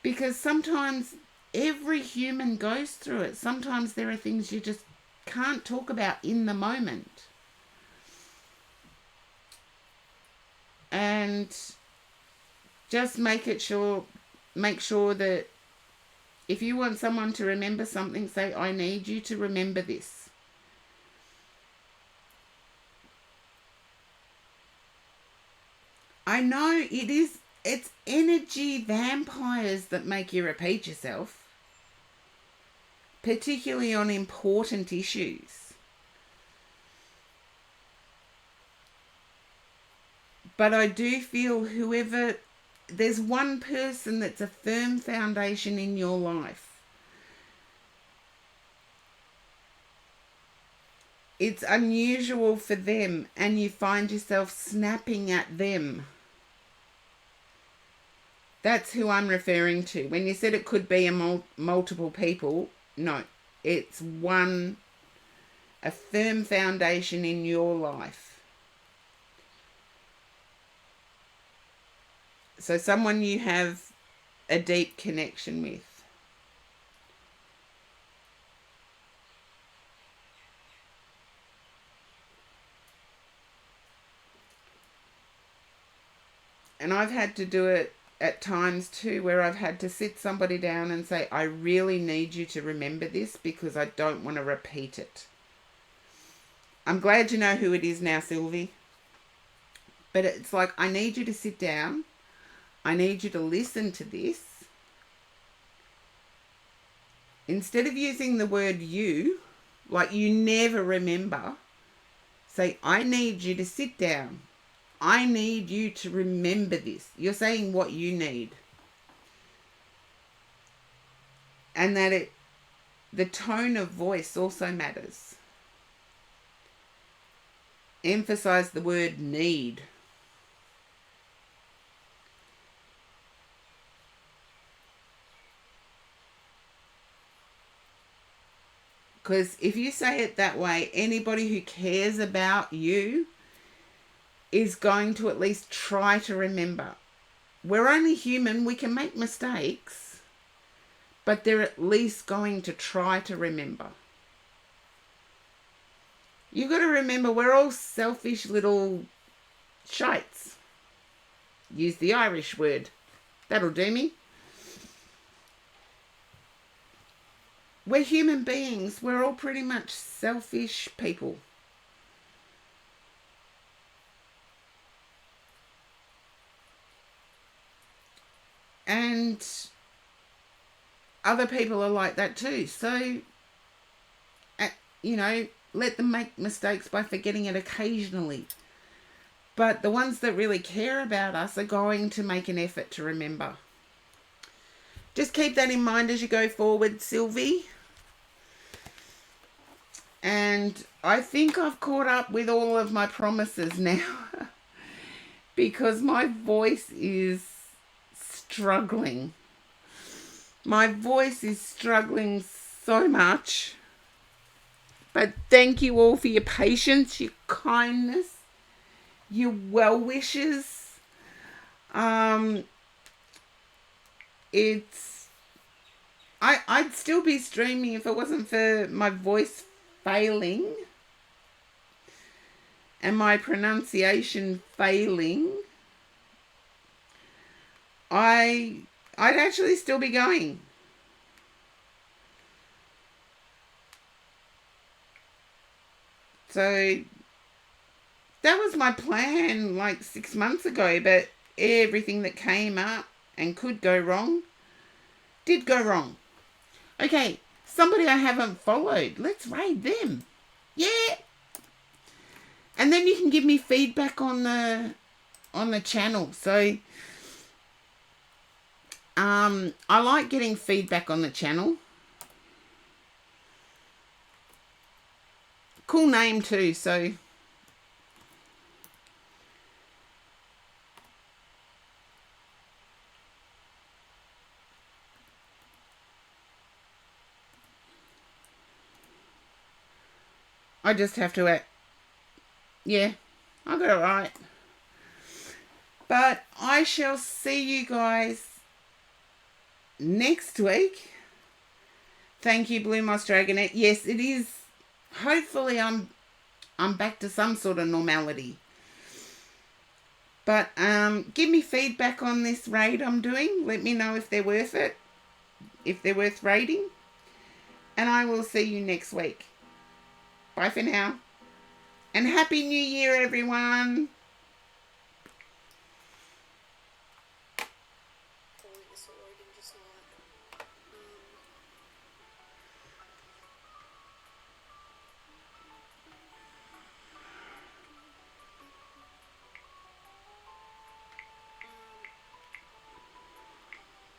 Because sometimes every human goes through it. Sometimes there are things you just can't talk about in the moment. And just make sure that if you want someone to remember something, say, I need you to remember this. I know it's energy vampires that make you repeat yourself, particularly on important issues. But I do feel there's one person that's a firm foundation in your life. It's unusual for them, and you find yourself snapping at them. That's who I'm referring to. When you said it could be multiple people, no. It's a firm foundation in your life. So someone you have a deep connection with. And I've had to do it at times too, where I've had to sit somebody down and say, I really need you to remember this because I don't want to repeat it. I'm glad you know who it is now, Sylvie. But it's like, I need you to sit down. I need you to listen to this. Instead of using the word you, like you never remember, say, I need you to sit down. I need you to remember this. You're saying what you need. And that the tone of voice also matters. Emphasize the word need. Because if you say it that way, anybody who cares about you is going to at least try to remember. We're only human, we can make mistakes, but they're at least going to try to remember. You've got to remember, we're all selfish little shites. Use the Irish word. That'll do me. We're human beings. We're all pretty much selfish people. And other people are like that too. So, let them make mistakes by forgetting it occasionally. But the ones that really care about us are going to make an effort to remember. Just keep that in mind as you go forward, Sylvie. And I think I've caught up with all of my promises now. because my voice is struggling. My voice is struggling so much. But thank you all for your patience, your kindness, your well wishes. I'd still be streaming if it wasn't for my voice failing and my pronunciation failing. I'd actually still be going. So that was my plan like 6 months ago, but everything that came up and could go wrong did go wrong. Okay, somebody I haven't followed. Let's raid them. Yeah. And then you can give me feedback on the channel. So I like getting feedback on the channel. Cool name too, so I just have to yeah, I got it right. But I shall see you guys next week. Thank you, Blue Moss Dragonette. Yes, it is. Hopefully I'm back to some sort of normality. But give me feedback on this raid I'm doing. Let me know if they're worth it. If they're worth raiding. And I will see you next week. Bye for now. And Happy New Year, everyone. Holy, this loading just not.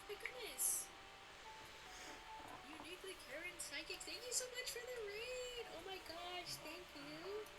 My goodness. Uniquely Karen Psychic, thank you so much for the raid. Oh my gosh, thank you.